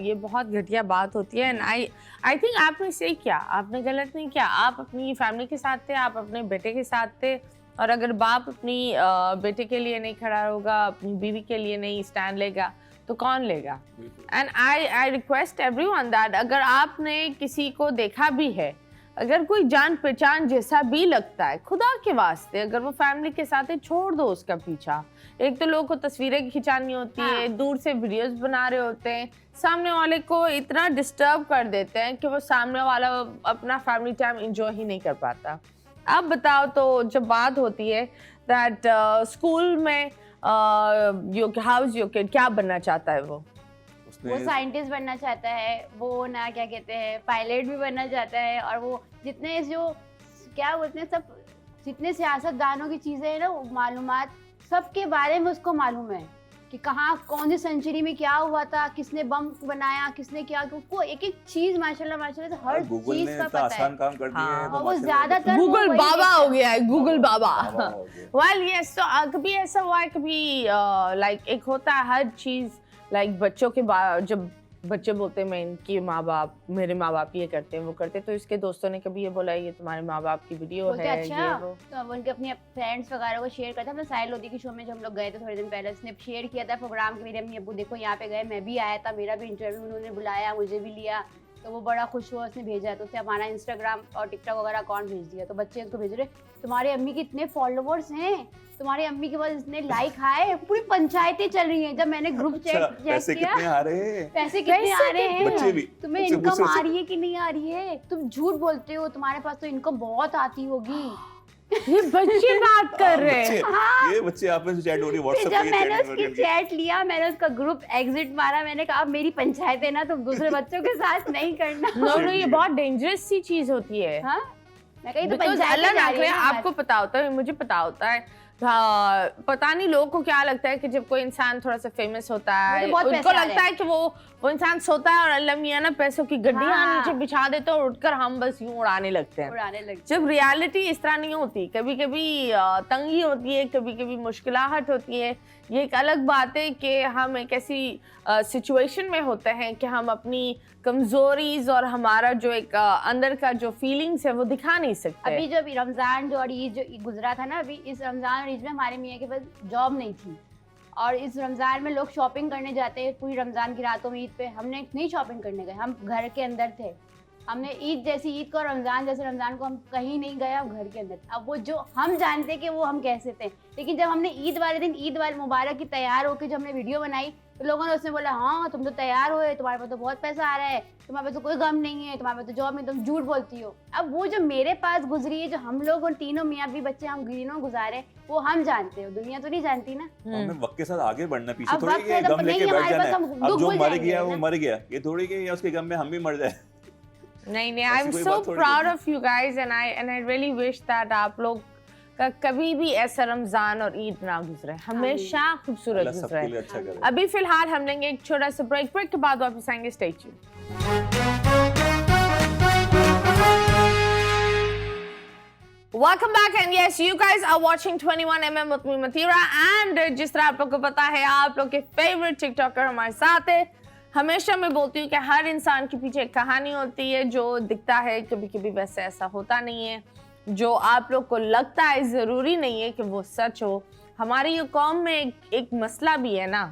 [SPEAKER 1] ये बहुत घटिया बात होती है। एंड आई थिंक आपने सही किया, आपने गलत नहीं किया। आप अपनी फैमिली के साथ थे, आप अपने बेटे के साथ थे, और अगर बाप अपनी बेटे के लिए नहीं खड़ा होगा, अपनी बीवी के लिए नहीं स्टैंड लेगा, तो कौन लेगा? And I request everyone that अगर आपने किसी को देखा भी है, अगर कोई जान पहचान जैसा भी लगता है, खुदा के वास्ते अगर वो फैमिली के साथ है, छोड़ दो उसका पीछा। एक तो लोगों को तस्वीरें खिंचानी होती है, दूर से वीडियोस बना रहे होते हैं, सामने वाले को इतना डिस्टर्ब कर देते हैं कि वो सामने वाला अपना फैमिली टाइम एंजॉय ही नहीं कर पाता। अब बताओ, तो जब बात होती है दैट स्कूल में हाउस योर किड क्या बनना चाहता है वो
[SPEAKER 2] साइंटिस्ट बनना चाहता है, वो ना क्या कहते हैं पायलट भी बनना चाहता है, और वो जितने जो क्या बोलते हैं सब जितने सियासतदानों की चीज़ें हैं ना, मालूमात सबके बारे में उसको मालूम है कि कहाँ कौन सी सेंचुरी में क्या हुआ था, किसने बम बनाया, किसने क्या, उसको एक एक चीज़ माशाल्लाह से हर
[SPEAKER 3] गूगल
[SPEAKER 2] चीज़
[SPEAKER 3] ने
[SPEAKER 2] का
[SPEAKER 3] इतना
[SPEAKER 2] पता
[SPEAKER 3] आसान
[SPEAKER 2] है।
[SPEAKER 3] काम कर दिया है,
[SPEAKER 2] और वो
[SPEAKER 3] माशाल्लाह
[SPEAKER 2] ज्यादातर
[SPEAKER 1] गूगल
[SPEAKER 2] वही
[SPEAKER 1] बाबा
[SPEAKER 2] देखता
[SPEAKER 1] हो
[SPEAKER 2] है।
[SPEAKER 1] गया है, गूगल बाबा।
[SPEAKER 3] बाबा हो गया।
[SPEAKER 1] वेल यस, तो कभी ऐसा हुआ है, कभी लाइक एक होता है हर चीज, लाइक बच्चों के जब बच्चे बोलते हैं मैं इनकी मेरे माँ बाप ये करते हैं वो करते हैं, तो इसके दोस्तों ने कभी ये बोला ये तुम्हारे माँ बाप की वीडियो
[SPEAKER 2] बोलते
[SPEAKER 1] है,
[SPEAKER 2] अच्छा,
[SPEAKER 1] ये वो?
[SPEAKER 2] तो अब उनके अपने फ्रेंड्स वगैरह को शेयर करता है। अपने साहिल लोधी के शो में जब हम लोग गए थे थोड़े दिन पहले, उसने शेयर किया था प्रोग्राम के, मेरे अम्मी अब्बू देखो यहाँ पे गए, मैं भी आया था, मेरा भी इंटरव्यू उन्होंने बुलाया, मुझे भी लिया, तो वो बड़ा खुश हुआ, उसने भेजा है, तो उसने हमारा इंस्टाग्राम और टिकटॉक वगैरह अकाउंट भेज दिया। तो बच्चे उसको भेज रहे, तुम्हारी अम्मी के इतने फॉलोवर्स हैं, तुम्हारी अम्मी के पास इतने लाइक आए, पूरी पंचायतें चल रही हैं। जब मैंने ग्रुप चेक
[SPEAKER 3] पैसे
[SPEAKER 2] किया,
[SPEAKER 3] कितने आ रहे हैं?
[SPEAKER 2] पैसे कितने आ रहे हैं,
[SPEAKER 3] बच्चे भी
[SPEAKER 2] तुम्हें
[SPEAKER 3] बच्चे
[SPEAKER 2] इनकम
[SPEAKER 3] मुझसे-
[SPEAKER 2] आ रही है कि नहीं आ रही है, तुम झूठ बोलते हो, तुम्हारे पास तो इनकम बहुत आती होगी।
[SPEAKER 1] ये बच्चे बात कर रहे हैं।
[SPEAKER 3] बच्चे, ये बच्चे आप में से चैट हो रही है
[SPEAKER 2] फिर
[SPEAKER 3] व्हाट्सएप
[SPEAKER 2] जब
[SPEAKER 3] पे,
[SPEAKER 2] मैंने
[SPEAKER 3] चैटिंग
[SPEAKER 2] उसकी
[SPEAKER 3] करके।
[SPEAKER 2] चैट लिया, मैंने उसका ग्रुप एग्जिट मारा, मैंने कहा अब मेरी पंचायत है ना, तुम दूसरे बच्चों के साथ नहीं करना।
[SPEAKER 1] नो नो, ये बहुत डेंजरस सी चीज होती है।
[SPEAKER 2] हाँ, मैं कही तो
[SPEAKER 1] Because
[SPEAKER 2] पंचायत
[SPEAKER 1] अल्लाह
[SPEAKER 2] जा
[SPEAKER 1] ना
[SPEAKER 2] रही
[SPEAKER 1] करे,
[SPEAKER 2] है ना
[SPEAKER 1] आपको पता होता है, मुझे पता होता है। हाँ, पता नहीं लोगों को क्या लगता है कि जब कोई इंसान थोड़ा सा फेमस होता है,
[SPEAKER 2] मुझे बहुत
[SPEAKER 1] उनको
[SPEAKER 2] पैसे आ
[SPEAKER 1] लगता
[SPEAKER 2] रहे
[SPEAKER 1] है कि वो इंसान सोता है और अल्लाह मियां ना पैसों की गड्डियां
[SPEAKER 2] हाँ।
[SPEAKER 1] नीचे बिछा देते हैं और उठकर हम बस यूं उड़ाने लगते हैं।
[SPEAKER 2] उड़ाने लग
[SPEAKER 1] जब रियलिटी इस तरह नहीं होती, कभी कभी तंगी होती है, कभी कभी मुश्किलाहट होती है। ये एक अलग बात है कि हम एक ऐसी सिचुएशन में होते हैं कि हम अपनी कमजोरीज और हमारा जो एक अंदर का जो फीलिंग्स है वो दिखा नहीं सकते।
[SPEAKER 2] अभी जब रमजान जो और ईद जो गुजरा था ना, अभी इस रमजान और ईद में हमारे मियाँ के पास जॉब नहीं थी, और इस रमजान में लोग शॉपिंग करने जाते हैं पूरी रमजान की रातों में। ईद पे हमने नहीं शॉपिंग करने गए, हम घर के अंदर थे। हमने ईद जैसी ईद को, रमजान जैसे रमजान को हम कहीं नहीं गए, हम घर के अंदर। अब वो जो हम जानते कि वो हम कैसे थे, लेकिन जब हमने ईद वाले दिन ईद वाले मुबारक की तैयार होकर जब हमने वीडियो बनाई, तो लोगों ने उसमें बोला हाँ तुम तो तैयार हुए, तुम्हारे पास तो बहुत पैसा आ रहा है, तुम्हारे पास तो कोई गम नहीं है, तुम्हारे पास तो जॉब में, तुम झूठ बोलती हो। अब वो जो मेरे पास गुजरी है, जो हम लोग और तीनों मियाँ भी बच्चे हम तीनों गुजारे, वो हम जानते हो, दुनिया तो नहीं जानती ना।
[SPEAKER 3] हमें वक्त के साथ आगे बढ़ना, पीछे
[SPEAKER 2] अब
[SPEAKER 3] थोड़ी
[SPEAKER 2] वक्त
[SPEAKER 3] कि
[SPEAKER 2] है तो
[SPEAKER 3] गम लेके
[SPEAKER 2] नहीं,
[SPEAKER 3] बैठ
[SPEAKER 2] हमारे
[SPEAKER 3] जाना
[SPEAKER 2] पास
[SPEAKER 3] है।
[SPEAKER 2] हम
[SPEAKER 3] अब
[SPEAKER 2] दुख
[SPEAKER 3] जो
[SPEAKER 2] भूल
[SPEAKER 3] मर
[SPEAKER 2] जाएंगे
[SPEAKER 3] गया वो
[SPEAKER 2] ना।
[SPEAKER 3] मर गया, ये थोड़ी कि उसके गम में हम भी मर जाए।
[SPEAKER 1] नहीं, आई एम
[SPEAKER 3] कोई
[SPEAKER 1] सो
[SPEAKER 3] बात थोड़ी
[SPEAKER 1] प्राउड
[SPEAKER 3] होती।
[SPEAKER 1] Of you guys and I really wish that आप लोग का कभी भी ऐसा रमजान और ईद ना गुजरे, हमेशा खूबसूरत
[SPEAKER 3] अल्लाह सबके लिए
[SPEAKER 1] गुजरे।
[SPEAKER 3] अच्छा करे।
[SPEAKER 1] अभी फिलहाल हम लेंगे एक छोटा सा ब्रेक के बाद वापस आएंगे। Stay tuned. Welcome back and yes, you guys are watching 21mm with me Mathira and जिस तरह आप लोग को पता है, आप लोग के फेवरेट टिकटॉकर हमारे साथ है। हमेशा मैं बोलती हूँ कि हर इंसान के पीछे एक कहानी होती है, जो दिखता है कभी कभी वैसे ऐसा होता नहीं है। जो आप लोग को लगता है ज़रूरी नहीं है कि वो सच हो। हमारी ये कौम में एक मसला भी है ना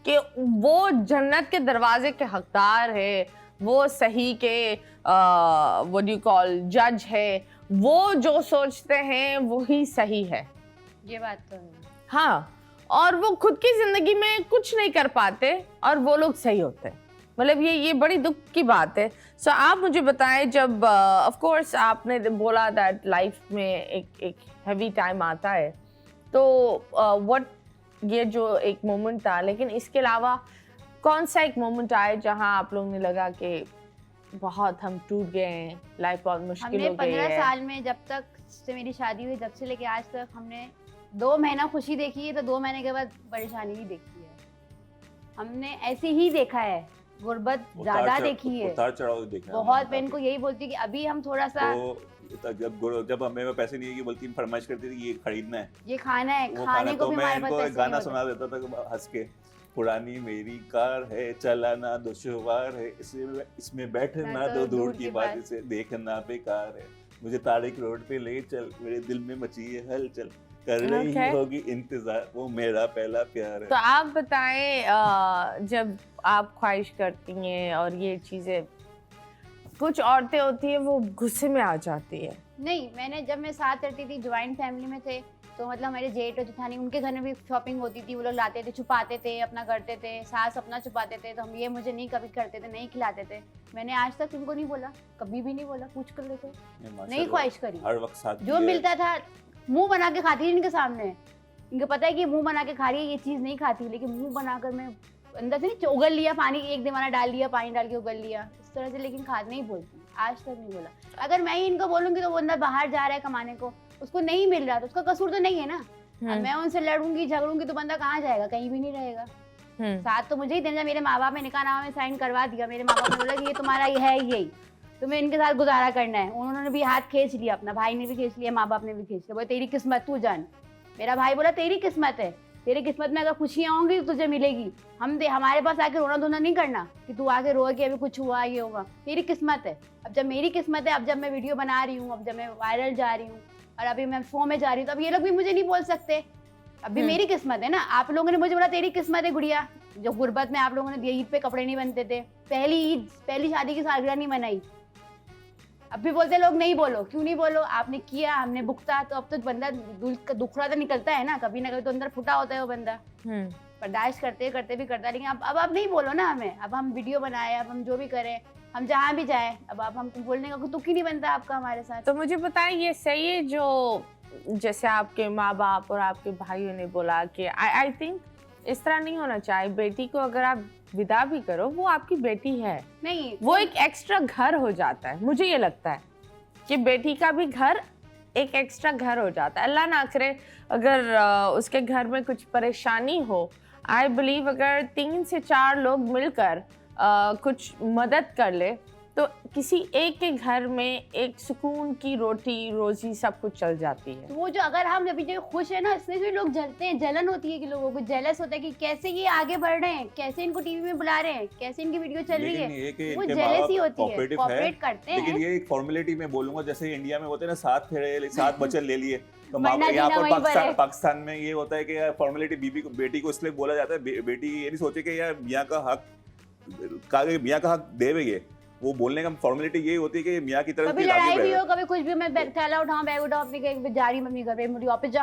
[SPEAKER 1] कि वो जन्नत के दरवाजे के हकदार है, वो सही के व्हाट यू कॉल जज है, वो जो सोचते हैं वही सही है।
[SPEAKER 2] ये बात तो है।
[SPEAKER 1] हाँ, और वो खुद की जिंदगी में कुछ नहीं कर पाते और वो लोग सही होते हैं। मतलब ये बड़ी दुख की बात है। सो आप मुझे बताएं, जब ऑफ कोर्स आपने बोला दैट लाइफ में एक हैवी टाइम आता है, तो व्हाट ये जो एक मोमेंट था, लेकिन इसके अलावा कौन सा एक मोमेंट आया जहां आप लोगों ने लगा कि बहुत हम टूट गए हैं, लाइफ बहुत मुश्किल
[SPEAKER 2] हमने
[SPEAKER 1] हो गई
[SPEAKER 2] 15
[SPEAKER 1] है?
[SPEAKER 2] साल में, जब तक से मेरी शादी हुई, जब से लेके आज तक हमने 2 महीना खुशी देखी है, तो 2 महीने के बाद परेशानी ही देखी है। हमने ऐसे ही देखा है, गुर्बत ज्यादा देखी है,
[SPEAKER 3] उतार चढ़ाव देखा है।
[SPEAKER 2] बहुत। मैं इनको यही बोलती हूँ कि अभी हम थोड़ा सा
[SPEAKER 3] तो जब हमें पैसे नहीं है, बोलती फरमाइश करती थी ये खरीदना है,
[SPEAKER 2] ये खाना है,
[SPEAKER 3] वो
[SPEAKER 2] खाने
[SPEAKER 3] खाना,
[SPEAKER 2] को
[SPEAKER 3] तो
[SPEAKER 2] भी
[SPEAKER 3] मैं
[SPEAKER 2] हमारे पास
[SPEAKER 3] इनको
[SPEAKER 2] पैसे
[SPEAKER 3] एक गाना
[SPEAKER 2] नहीं
[SPEAKER 3] सुना देता था हंस के, पुरानी मेरी कार है चलाना दुश्वार है, इसमें बैठना तो दूर की बात, इसे देखना बेकार है, मुझे तारिक रोड पे ले चल, मेरे दिल में मची है हलचल, कर रही
[SPEAKER 1] Okay.
[SPEAKER 3] होगी इंतजार, वो मेरा पहला प्यार है।
[SPEAKER 1] तो आप बताएं, जब आप ख्वाहिश करती हैं और ये चीज़ें, कुछ औरतें होती हैं वो गुस्से में आ जाती है।
[SPEAKER 2] नहीं, मैंने जब मैं साथ रहती थी, ज्वाइंट फैमिली में थे, तो मतलब मेरे जेठ और जेठानी, उनके घर में भी शॉपिंग होती थी, वो लोग लाते थे, छुपाते थे, अपना करते थे, सास अपना छुपाते थे, तो हम ये मुझे नहीं कभी करते थे, नहीं खिलाते थे। मैंने आज तक उनको नहीं बोला, कभी भी नहीं बोला, पूछ कर देखो, नहीं ख्वाहिश करी।
[SPEAKER 3] हर वक्त साथ
[SPEAKER 2] जो मिलता था मुंह बना के खाती थी इनके सामने। इनको पता है कि मुंह बना के खा रही है, ये चीज़ नहीं खाती, लेकिन मुंह बनाकर मैं अंदर से नहीं उगल लिया, पानी एक दीवाना डाल लिया, पानी डाल के उगल लिया, इस तरह से, लेकिन खाद नहीं बोलती, आज तक नहीं बोला। अगर मैं ही इनको बोलूँगी तो वो अंदर बाहर जा रहा है कमाने को, उसको नहीं मिल रहा, तो उसका कसूर तो नहीं है ना। अब मैं उनसे लड़ूंगी झगड़ूंगी तो बंदा कहाँ जाएगा, कहीं भी नहीं रहेगा। साथ तो मुझे ही देना। मेरे माँ बाप ने निकाहनामा में साइन करवा दिया, मेरे माँ बाप ने बोला कि ये तुम्हारा ये है, यही तुम्हें इनके साथ गुजारा करना है। उन्होंने भी हाथ खींच लिया, अपना भाई ने भी खींच लिया, माँ बाप ने भी खींच लिया, बोले तेरी किस्मत, तू जान। मेरा भाई बोला तेरी किस्मत है, तेरी किस्मत में अगर खुशियाँ होंगी तो तुझे मिलेगी, हमारे पास आके रोना धोना नहीं करना कि तू आके रो के अभी कुछ हुआ, ये होगा, तेरी किस्मत है। अब जब मेरी किस्मत है, अब जब मैं वीडियो बना रही हूँ, अब जब मैं वायरल जा रही हूँ, और अभी मैं शो में जा रही हूँ, तो अब ये लोग भी मुझे नहीं बोल सकते, अब भी मेरी किस्मत है ना। आप लोगों ने मुझे बोला तेरी किस्मत है गुड़िया, जो गुर्बत में आप लोगों ने ईद पे कपड़े नहीं बनते थे, पहली शादी की सालगिरह नहीं मनाई। अब भी बोलते लोग नहीं बोलो, क्यों नहीं बोलो? आपने किया, हमने भुगता, तो अब तो बंदा दुखड़ा तो निकलता है ना कभी तो अंदर फुटा होता है वो बंदा। बर्दाश्त करते करते भी करता है, लेकिन अब आप नहीं बोलो ना हमें। अब हम वीडियो बनाए, अब हम जो भी करें, हम जहाँ भी जाएं, अब आप हमको बोलने का तुक ही नहीं बनता आपका हमारे साथ।
[SPEAKER 1] तो मुझे बताएं, ये सही है जो जैसे आपके माँ बाप और आपके भाइयों ने बोला कि आई थिंक इस तरह नहीं होना चाहिए। बेटी को अगर आप विदा भी करो, वो आपकी बेटी है,
[SPEAKER 2] नहीं
[SPEAKER 1] वो एक एक्स्ट्रा घर हो जाता है। मुझे ये लगता है कि बेटी का भी घर एक एक्स्ट्रा घर हो जाता है। अल्लाह ना करे अगर उसके घर में कुछ परेशानी हो, आई बिलीव अगर 3 से 4 लोग मिलकर कुछ मदद कर ले तो किसी एक के घर में एक सुकून की रोटी रोजी सब कुछ चल जाती है।
[SPEAKER 2] तो वो जो अगर हम अभी जो खुश है ना, इसलिए जो लोग जलते हैं, जलन होती है कि लोगों को जेलस होता है कि कैसे ये आगे बढ़ रहे हैं, कैसे इनको टीवी में बुला रहे हैं, कैसे इनकी वीडियो चल रही है, वो जेलसी होती है। कोऑपरेट करते हैं,
[SPEAKER 3] लेकिन ये एक फॉर्मेलिटी में बोलूंगा, जैसे इंडिया में होते हैं ना 7 फेरे 7 बच्चे ले लिए, तो
[SPEAKER 2] मरना
[SPEAKER 3] यहाँ
[SPEAKER 2] जीना
[SPEAKER 3] पर
[SPEAKER 2] वहीं पर है।
[SPEAKER 3] पाकिस्तान में ये होता है कि फॉर्मेलिटी बेटी को इसलिए बोला जाता है, बेटी ये नहीं सोचे कि यार मियाँ का हक देवे, वो बोलने का फॉर्मेलिटी यही होती है कि मियाँ की तरफ
[SPEAKER 2] कभी लड़ाई भी हो, कभी कुछ भी, मैं थैला उठाऊं, बैग उठाऊं, अपनी कहीं जा रही मम्मी घर पे, मुझे ऑफिस जा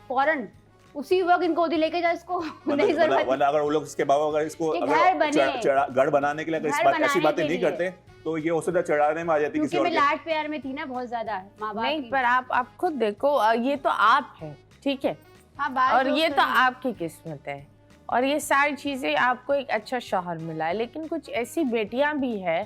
[SPEAKER 2] फौरन उसी वक्त इनको गोदी लेके जा इसको। नहीं जरूरत,
[SPEAKER 3] वरना अगर वो लोग इसके बाबा अगर इसको घर बनाने के लिए अगर ऐसी बातें नहीं करते तो ये औसत चढ़ाने में आ जाती किसी और
[SPEAKER 2] मैं लाड प्यार में थी ना बहुत ज्यादा माँ बाप
[SPEAKER 1] नहीं, पर आप खुद देखो, ये तो आप है, ठीक है, और ये तो आपकी किस्मत है, और ये सारी चीजें आपको एक अच्छा शौहर मिला है। लेकिन कुछ ऐसी बेटियां भी है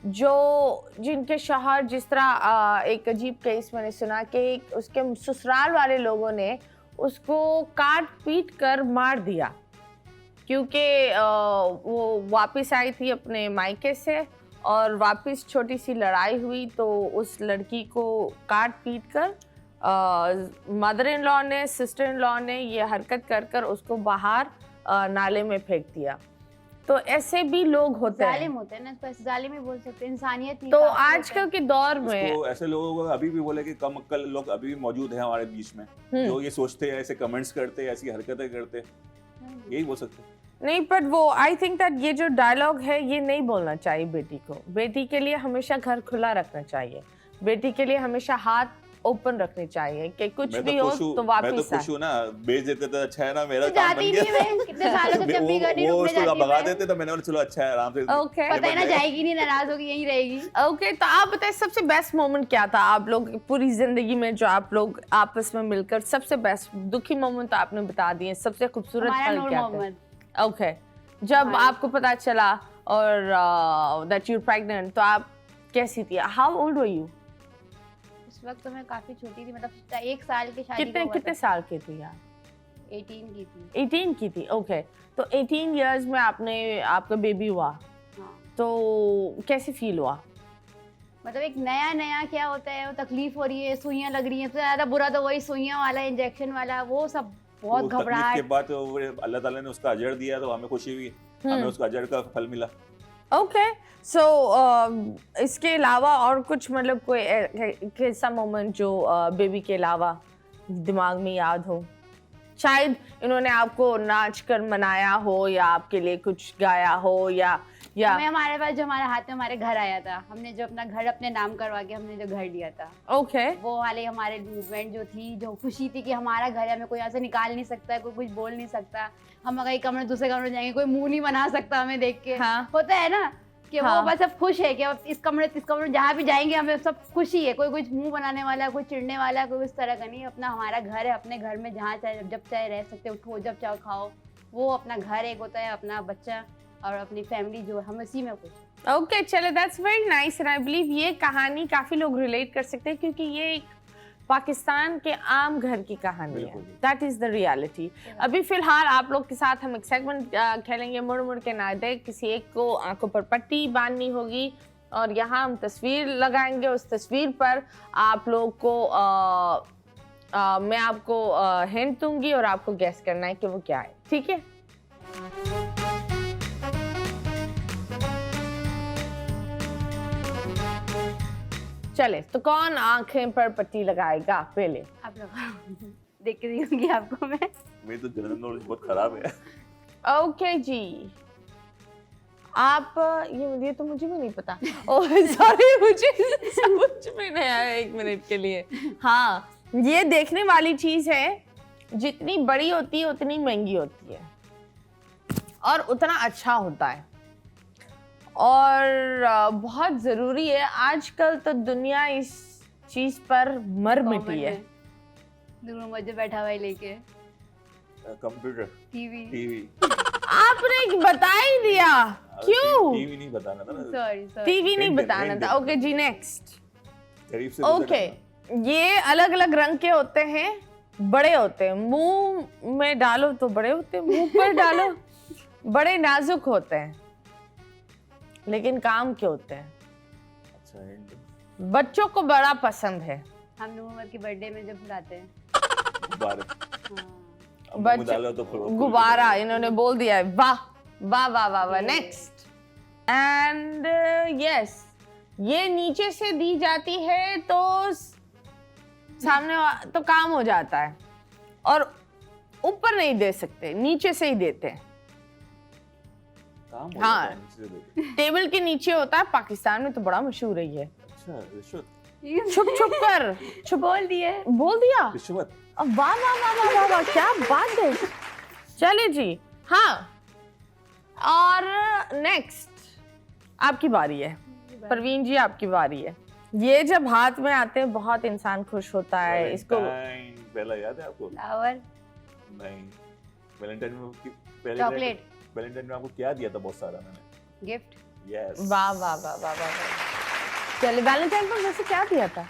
[SPEAKER 1] जिनके शौहर, जिस तरह एक अजीब केस मैंने सुना कि उसके ससुराल वाले लोगों ने उसको काट पीट कर मार दिया क्योंकि वो वापस आई थी अपने मायके से और वापस छोटी सी लड़ाई हुई तो उस लड़की को काट पीट कर मदर इन लॉ ने, सिस्टर इन लॉ ने ये हरकत कर उसको बाहर नाले में फेंक दिया। तो ऐसे भी लोग होते हैं,
[SPEAKER 2] जालिम होते हैं ना, इसको जालिम ही बोल सकते हैं, इंसानियत नहीं।
[SPEAKER 1] तो आजकल के दौर में
[SPEAKER 3] ऐसे लोगों को अभी भी बोले कि कम अक्ल लोग अभी भी मौजूद हैं हमारे बीच में, जो ये सोचते हैं, ऐसे कमेंट्स करते हैं, ऐसी हरकतें करते हैं, यही बोल सकते हैं।
[SPEAKER 1] नहीं, पर वो आई थिंक दैट ये जो डायलॉग है ये नहीं बोलना चाहिए बेटी को। बेटी के लिए हमेशा घर खुला रखना चाहिए, बेटी के लिए हमेशा हाथ ओपन रखने चाहिए कि कुछ भी हो तो वापस
[SPEAKER 3] मैं तो खुश हूं ना, भेज देते तो अच्छा है ना, मेरा
[SPEAKER 2] तो
[SPEAKER 3] काम बन गया।
[SPEAKER 2] कितने सालों से जब भी करनी
[SPEAKER 3] वो
[SPEAKER 2] रुकने
[SPEAKER 3] उसको
[SPEAKER 2] जाती
[SPEAKER 3] भगा
[SPEAKER 2] है,
[SPEAKER 3] देते तो मैंने बोला चलो अच्छा है, आराम से
[SPEAKER 1] ओके,
[SPEAKER 2] पता है ना जाएगी नहीं, नाराज होगी यहीं रहेगी।
[SPEAKER 1] ओके, तो आप बताइए सबसे बेस्ट मोमेंट क्या था आप लोग पूरी जिंदगी में, जो आप लोग आपस में मिलकर सबसे बेस्ट? दुखी मोमेंट तो आपने बता दिए, सबसे खूबसूरत पल क्या था? ओके, जब आपको पता चला और दैट यू आर प्रेग्नेंट, तो आप कैसी थी? How old were you?
[SPEAKER 2] उस वक्त तो मैं काफी छोटी थी, मतलब 1 साल की शादी
[SPEAKER 1] कितने साल की थी आप?
[SPEAKER 2] 18 की थी।
[SPEAKER 1] 18 की थी, ओके। तो 18 इयर्स में आपका बेबी हुआ,
[SPEAKER 2] हाँ।
[SPEAKER 1] तो कैसे फील हुआ?
[SPEAKER 2] मतलब एक नया क्या होता है, वो तकलीफ हो रही है, सुइयां लग रही हैं, सबसे ज्यादा बुरा तो वही सुइयां वाला, इंजेक्शन वाला, वो सब बहुत घबराहट
[SPEAKER 3] के बाद अल्लाह ताला ने उसका अजर दिया तो हमें खुशी हुई, हमें उसका अजर का फल मिला।
[SPEAKER 1] ओके, सो इसके अलावा और कुछ, मतलब कोई ऐसा मोमेंट जो बेबी के अलावा दिमाग में याद हो? शायद इन्होंने आपको नाच कर मनाया हो या आपके लिए कुछ गाया हो या
[SPEAKER 2] हमारे पास जो हमारे हाथ में हमारे घर आया था, हमने जो अपना घर अपने नाम करवा के हमने जो घर लिया था,
[SPEAKER 1] ओके,
[SPEAKER 2] वो वाले हमारे मूवमेंट जो थी, जो खुशी थी कि हमारा घर है, हमें कोई यहाँ से निकाल नहीं सकता, कोई कुछ बोल नहीं सकता, हम अगर एक कमरे दूसरे कमरे जाएंगे कोई मुंह नहीं बना सकता हमें देख के।
[SPEAKER 1] हाँ।
[SPEAKER 2] होता है ना कि
[SPEAKER 1] हाँ।
[SPEAKER 2] वो बस सब खुश है कि अब इस कमरे जहाँ भी जाएंगे हमें सब खुशी है, कोई कुछ मुंह बनाने वाला, कोई चिढ़ने वाला, कोई इस तरह का नहीं। अपना हमारा घर है, अपने घर में जहाँ चाहे जब चाहे रह सकते, उठो जब चाहो खाओ, वो अपना घर एक होता है, अपना बच्चा और अपनी फैमिली जो हम इसी में खुश।
[SPEAKER 1] ओके, चलो, that's very nice and I believe ये कहानी काफी लोग रिलेट कर सकते हैं क्योंकि ये एक पाकिस्तान के आम घर की कहानी है। That is the reality. अभी फिलहाल आप लोग के साथ हम एक सेगमेंट खेलेंगे, मुड़ मुड़ के ना दे। किसी एक को आंखों पर पट्टी बांधनी होगी और यहाँ हम तस्वीर लगाएंगे, उस तस्वीर पर आप लोग को मैं आपको हिंट दूंगी और आपको गेस करना है कि वो क्या है, ठीक है? चले, तो कौन आंखें पर पट्टी लगाएगा पहले?
[SPEAKER 2] आप लोग देख के होंगी आपको मैं।
[SPEAKER 3] मेरी तो जनरल नॉलेज बहुत खराब है।
[SPEAKER 1] ओके जी, आप ये तो मुझे भी नहीं पता। ओह सॉरी, मुझे समझ में नहीं आया 1 मिनट के लिए। हाँ, ये देखने वाली चीज है, जितनी बड़ी होती है उतनी महंगी होती है और उतना अच्छा होता है, और बहुत जरूरी है। आजकल तो दुनिया इस चीज पर मर मिटी है।
[SPEAKER 2] दूर मुझे बैठा हुआ है लेके
[SPEAKER 3] कंप्यूटर,
[SPEAKER 2] टीवी।
[SPEAKER 1] आपने बता ही दिया, क्यों?
[SPEAKER 3] टीवी नहीं बताना था ना,
[SPEAKER 2] सॉरी
[SPEAKER 1] टीवी नहीं
[SPEAKER 3] Rent
[SPEAKER 1] बताना
[SPEAKER 3] rent
[SPEAKER 1] था। ओके जी, नेक्स्ट।
[SPEAKER 3] गरीब से
[SPEAKER 1] ओके, ये अलग अलग रंग के होते हैं, बड़े होते हैं, मुंह में डालो तो बड़े होते हैं, मुंह पर डालो बड़े नाजुक होते हैं, लेकिन काम के होते हैं।
[SPEAKER 3] अच्छा, hint।
[SPEAKER 1] बच्चों को बड़ा पसंद है।
[SPEAKER 2] हम नवंबर की बर्थडे में जब बुलाते हैं।
[SPEAKER 3] गुब्बारे।
[SPEAKER 2] हाँ।
[SPEAKER 3] अब मुंह में डालो तो
[SPEAKER 1] गुब्बारा, इन्होंने बोल दिया है। वाह वाह वाह वाह वाह।
[SPEAKER 2] ये।
[SPEAKER 1] नेक्स्ट। एंड यस, ये नीचे से दी जाती है तो सामने तो काम हो जाता है, और ऊपर नहीं दे सकते, नीचे से ही देते हैं।
[SPEAKER 3] काम हो
[SPEAKER 1] हाँ।
[SPEAKER 3] जाता है, नीचे से देते।
[SPEAKER 1] टेबल के नीचे होता है, पाकिस्तान में तो बड़ा मशहूर है ये।
[SPEAKER 3] अच्छा, रिश्वत।
[SPEAKER 1] छुप छुप कर
[SPEAKER 2] छुप बोल दिए।
[SPEAKER 1] बोल दिया।
[SPEAKER 3] रिश्वत।
[SPEAKER 1] अब वाह वाह वाह वाह वाह वाह, क्या बात है। चलिए जी, हाँ, और नेक्स्ट आपकी बारी है। परवीन जी, आपकी बारी है। ये जब हाथ में आते हैं बहुत इंसान खुश होता है। इसको
[SPEAKER 3] Valentine पहला याद है आपको?
[SPEAKER 2] फ्लावर,
[SPEAKER 3] नहीं, वैलेंटाइन में पहले
[SPEAKER 2] चॉकलेट,
[SPEAKER 3] वैलेंटाइन में आपको क्या दिया था? बहुत सारा मैंने।
[SPEAKER 2] गिफ्ट।
[SPEAKER 3] यस।
[SPEAKER 1] वाह वाह वाह वाह वाह। चलिए, वैलेंटाइन पर वैसे क्या दिया था?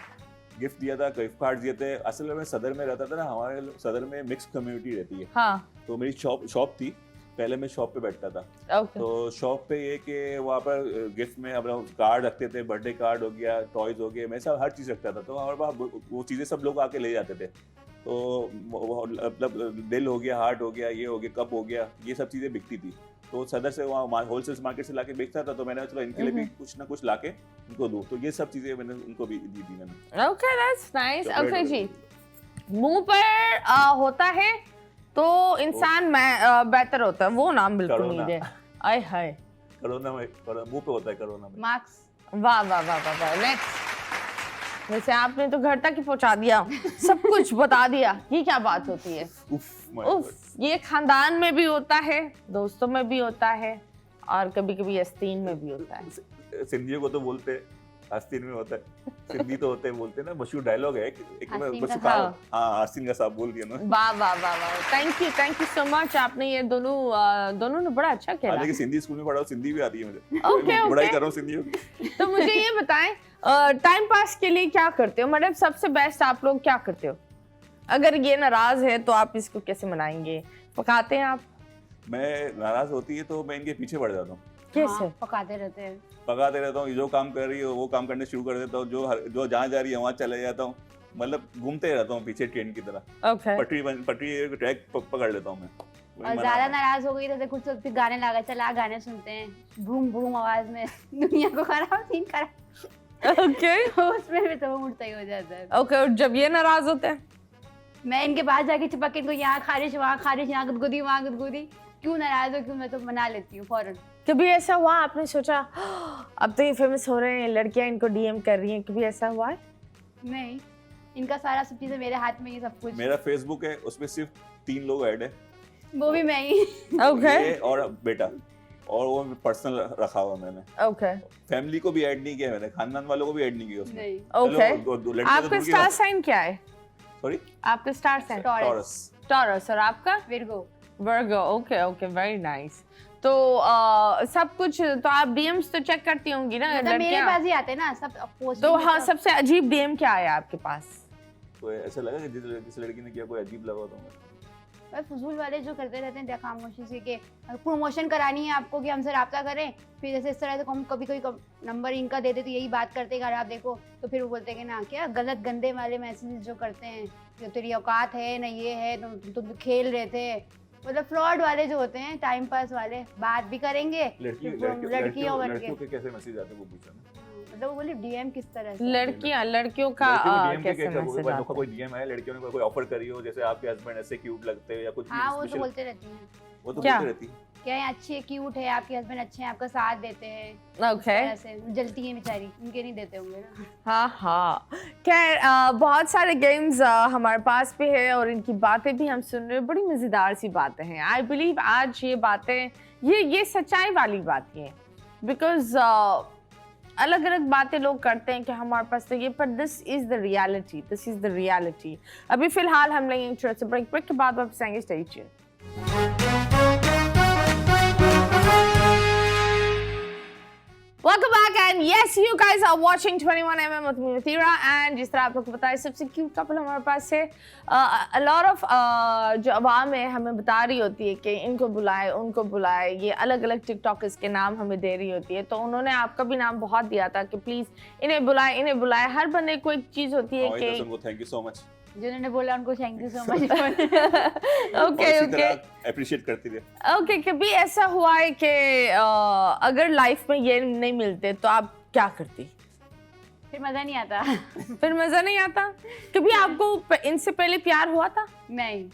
[SPEAKER 3] गिफ्ट दिया था, गिफ्ट कार्ड दिए थे। असल में मैं सदर में रहता था ना, हमारे सदर में मिक्स कम्युनिटी रहती है,
[SPEAKER 1] हाँ,
[SPEAKER 3] तो मेरी शॉप थी। पहले मैं शॉप पे बैठता था,
[SPEAKER 1] ओके।
[SPEAKER 3] तो शॉप पे ये कि वहाँ पर गिफ्ट में हम लोग कार्ड रखते थे, बर्थडे कार्ड हो गया, टॉयज हो गए, मैं सब हर चीज़ रखता था। तो हमारे पास वो चीज़ें सब लोग आके ले जाते थे। तो मतलब दिल हो गया, हार्ट हो गया, ये हो गया, कप हो गया, ये सब चीज़ें बिकती थी। तो सदर से वहाँ होलसेल मार्केट से लाके बेचता था, तो मैंने चलो इनके लिए भी कुछ ना कुछ लाके उनको दूँ। तो ये सब चीज़ें मैंने उनको भी दी थी मैंने।
[SPEAKER 1] Okay, that's nice.
[SPEAKER 3] Chocolate
[SPEAKER 1] okay जी,
[SPEAKER 3] वगैरह।
[SPEAKER 1] मुंह पर होता है तो इंसान बेहतर होता है, वो नाम बिल्कुल नहीं
[SPEAKER 3] कोरोना।
[SPEAKER 1] दे। आय हाय,
[SPEAKER 3] कोरोना में मुंह पे होता है कोरोना में।
[SPEAKER 2] मार्क्स।
[SPEAKER 1] वाह वाह वाह वाह वाह। नेक्स्ट। वैसे आपने तो घर तक ही पहुंचा दिया, सब कुछ बता दिया। ये क्या बात होती है?
[SPEAKER 3] उफ, my
[SPEAKER 1] उफ, ये खानदान में भी होता है, दोस्तों में भी होता है, और कभी कभी आस्तीन में भी होता है।
[SPEAKER 3] God। सिंधियों को तो बोलते हैं, आस्तीन में होता है। सिंधी तो होते हैं, बोलते हैं ना, मशहूर डायलॉग है एक मैं
[SPEAKER 2] आस्तीन
[SPEAKER 3] बस
[SPEAKER 2] का
[SPEAKER 3] कहा।
[SPEAKER 1] साहब।
[SPEAKER 3] हाँ, आस्तीन का साहब बोल दिया ना।
[SPEAKER 1] वाह वाह वाह वाह। Thank you so much. आपने ये दोनों ने बड़ा अच्छा खेला।
[SPEAKER 3] हालांकि सिंधी स्कूल में पढ़ा हूँ, सिंधी भी आती है मुझे।
[SPEAKER 1] Okay,
[SPEAKER 3] मैं पढ़ाई
[SPEAKER 1] okay।
[SPEAKER 3] कर रहा हूँ सिंधियों की।
[SPEAKER 1] तो मुझे ये बताएं, टाइम पास के लिए क्या करते हो? मतलब सबसे बेस्ट आप लोग क्या करते हो? अगर ये नाराज है तो आप इसको कैसे मनाएंगे? पकाते हैं आप?
[SPEAKER 3] मैं नाराज होती है तो मैं इनके पीछे पड़ जाता हूँ,
[SPEAKER 1] कैसे?
[SPEAKER 2] हाँ, पकाते रहते हैं।
[SPEAKER 3] पकाते रहता हूँ। जो काम कर रही है वो काम करने शुरू कर देता हूँ, जो जहाँ जा रही है वहाँ चले जाता हूँ। मतलब घूमते रहता हूँ पीछे ट्रेन की तरह।
[SPEAKER 1] ओके।
[SPEAKER 3] पटरी ट्रैक पकड़ लेता हूँ मैं। वही
[SPEAKER 2] और
[SPEAKER 3] मना
[SPEAKER 2] ज्यादा
[SPEAKER 3] है।
[SPEAKER 2] नाराज हो गई तो कुछ तो फिर गाने लगा, चला गाने सुनते हैं भूम भूम आवाज में। दुनिया को खराब सीन खराब।
[SPEAKER 1] ओके
[SPEAKER 2] उसमें भी तो वो मुड़ता ही हो जाता है।
[SPEAKER 1] ओके। और जब ये नाराज होते हैं?
[SPEAKER 2] मैं इनके पास जाके चिपक के इनको यहाँ खारिश वहाँ खारिश, यहाँ गुदगुदी वहाँ गुदगुदी, क्यों नाराज हो क्यों, मैं तो मना लेती हूँ फौरन।
[SPEAKER 1] कभी ऐसा हुआ आपने सोचा अब तो ये फेमस हो रहे हैं, लड़कियां इनको डीएम कर रही हैं, कभी ऐसा हुआ है?
[SPEAKER 2] नहीं, इनका सारा सब चीजें मेरे हाथ में, ये सब कुछ।
[SPEAKER 3] मेरा फेसबुक है, उसमें सिर्फ 3 लोग ऐड है,
[SPEAKER 2] वो भी मैं ही।
[SPEAKER 1] ओके
[SPEAKER 3] ये और बेटा, और वो पर्सनल रखा हुआ मैंने।
[SPEAKER 1] ओके
[SPEAKER 3] फैमिली को भी ऐड नहीं किया मैंने, खानदान वालों को भी ऐड नहीं किया उसमें।
[SPEAKER 2] नहीं।
[SPEAKER 1] ओके। आपका स्टार साइन क्या है?
[SPEAKER 3] सॉरी,
[SPEAKER 1] आपका स्टार साइन?
[SPEAKER 3] टॉरस।
[SPEAKER 1] टॉरस। और आपका?
[SPEAKER 2] Virgo.
[SPEAKER 1] Virgo. Okay okay, very nice. तो सब कुछ तो आप डीएम्स तो चेक करती होंगी ना
[SPEAKER 2] मतलब मेरे
[SPEAKER 1] लड़कियां?
[SPEAKER 2] पास ही आते हैं ना सब पोस्ट।
[SPEAKER 1] तो हाँ, सबसे अजीब डीएम क्या आया आपके पास?
[SPEAKER 3] तो ऐसा लगा कि जिस लड़की ने किया कोई अजीब लगा तो मैं
[SPEAKER 2] फजूल वाले जो करते रहते हैं खामोशी से कि प्रमोशन करानी है आपको कि हमसे रब्ता करें, फिर जैसे इस तरह से हम कभी कोई नंबर इनका दे देते, यही बात करते हैं आप देखो, तो फिर वो बोलते हैं कि ना क्या गलत गंदे वाले मैसेजेस जो करते हैं, जो तेरी औकात है ना ये है, तुम खेल रहे थे, मतलब फ्रॉड वाले जो होते हैं, टाइम पास वाले, बात भी करेंगे
[SPEAKER 3] लड़कियों के कैसे मैसेज आते हैं वो पूछा ना।
[SPEAKER 2] मतलब वो बोले डीएम किस तरह से।
[SPEAKER 1] लड़कियों का कैसे मैसेज आता है?
[SPEAKER 3] कोई डीएम है, लड़कियों ने कोई ऑफर करी हो, जैसे आपके हस्बैंड ऐसे क्यूट लगते हैं या कुछ
[SPEAKER 2] हाँ वो तो बोलते रहती हैं।
[SPEAKER 3] वो तो
[SPEAKER 1] क्या?
[SPEAKER 3] बोलती रहती है।
[SPEAKER 2] क्या है, अच्छी है, क्यूट है, आपके हस्बैंड अच्छे हैं, आपका साथ देते हैं, इस
[SPEAKER 1] ओके
[SPEAKER 2] तरह से जलती है बेचारी, उनके नहीं देते होंगे ना।
[SPEAKER 1] हाँ हाँ खैर बहुत सारे गेम्स हमारे पास भी है और इनकी बातें भी हम सुन रहे हैं, बड़ी मज़ेदार सी बातें हैं। आई बिलीव आज ये बातें ये सच्चाई वाली बातें हैं बिकॉज अलग अलग बातें लोग करते हैं कि हमारे पास तो ये, पर this is the reality, this is the reality. अभी फ़िलहाल हम लेंगे एक छोटे से ब्रेक के बाद वापस आएंगे। Stay tuned. Welcome back and yes, you guys are watching 21mm with me Mathira and जिस तरह आप लोग को पता है सबसे क्यूट कपल हमारे पास है। A lot of जो आवाम है हमें बता रही होती है कि इनको बुलाए उनको बुलाए, ये अलग अलग टिकटॉकर्स के नाम हमें दे रही होती है, तो उन्होंने आपका भी नाम बहुत दिया था कि प्लीज़ इन्हें बुलाए। हर बंदे को एक चीज़ होती है कि
[SPEAKER 3] थैंक यू सो मच,
[SPEAKER 2] जिन्होंने बोला उनको thank you so much.
[SPEAKER 1] Okay
[SPEAKER 3] appreciate करती रहे।
[SPEAKER 1] ओके कभी ऐसा हुआ है कि अगर लाइफ में ये नहीं मिलते तो आप क्या करती?
[SPEAKER 2] फिर मजा नहीं आता।
[SPEAKER 1] फिर मजा नहीं आता? कभी आपको इनसे पहले प्यार हुआ था?
[SPEAKER 2] नहीं,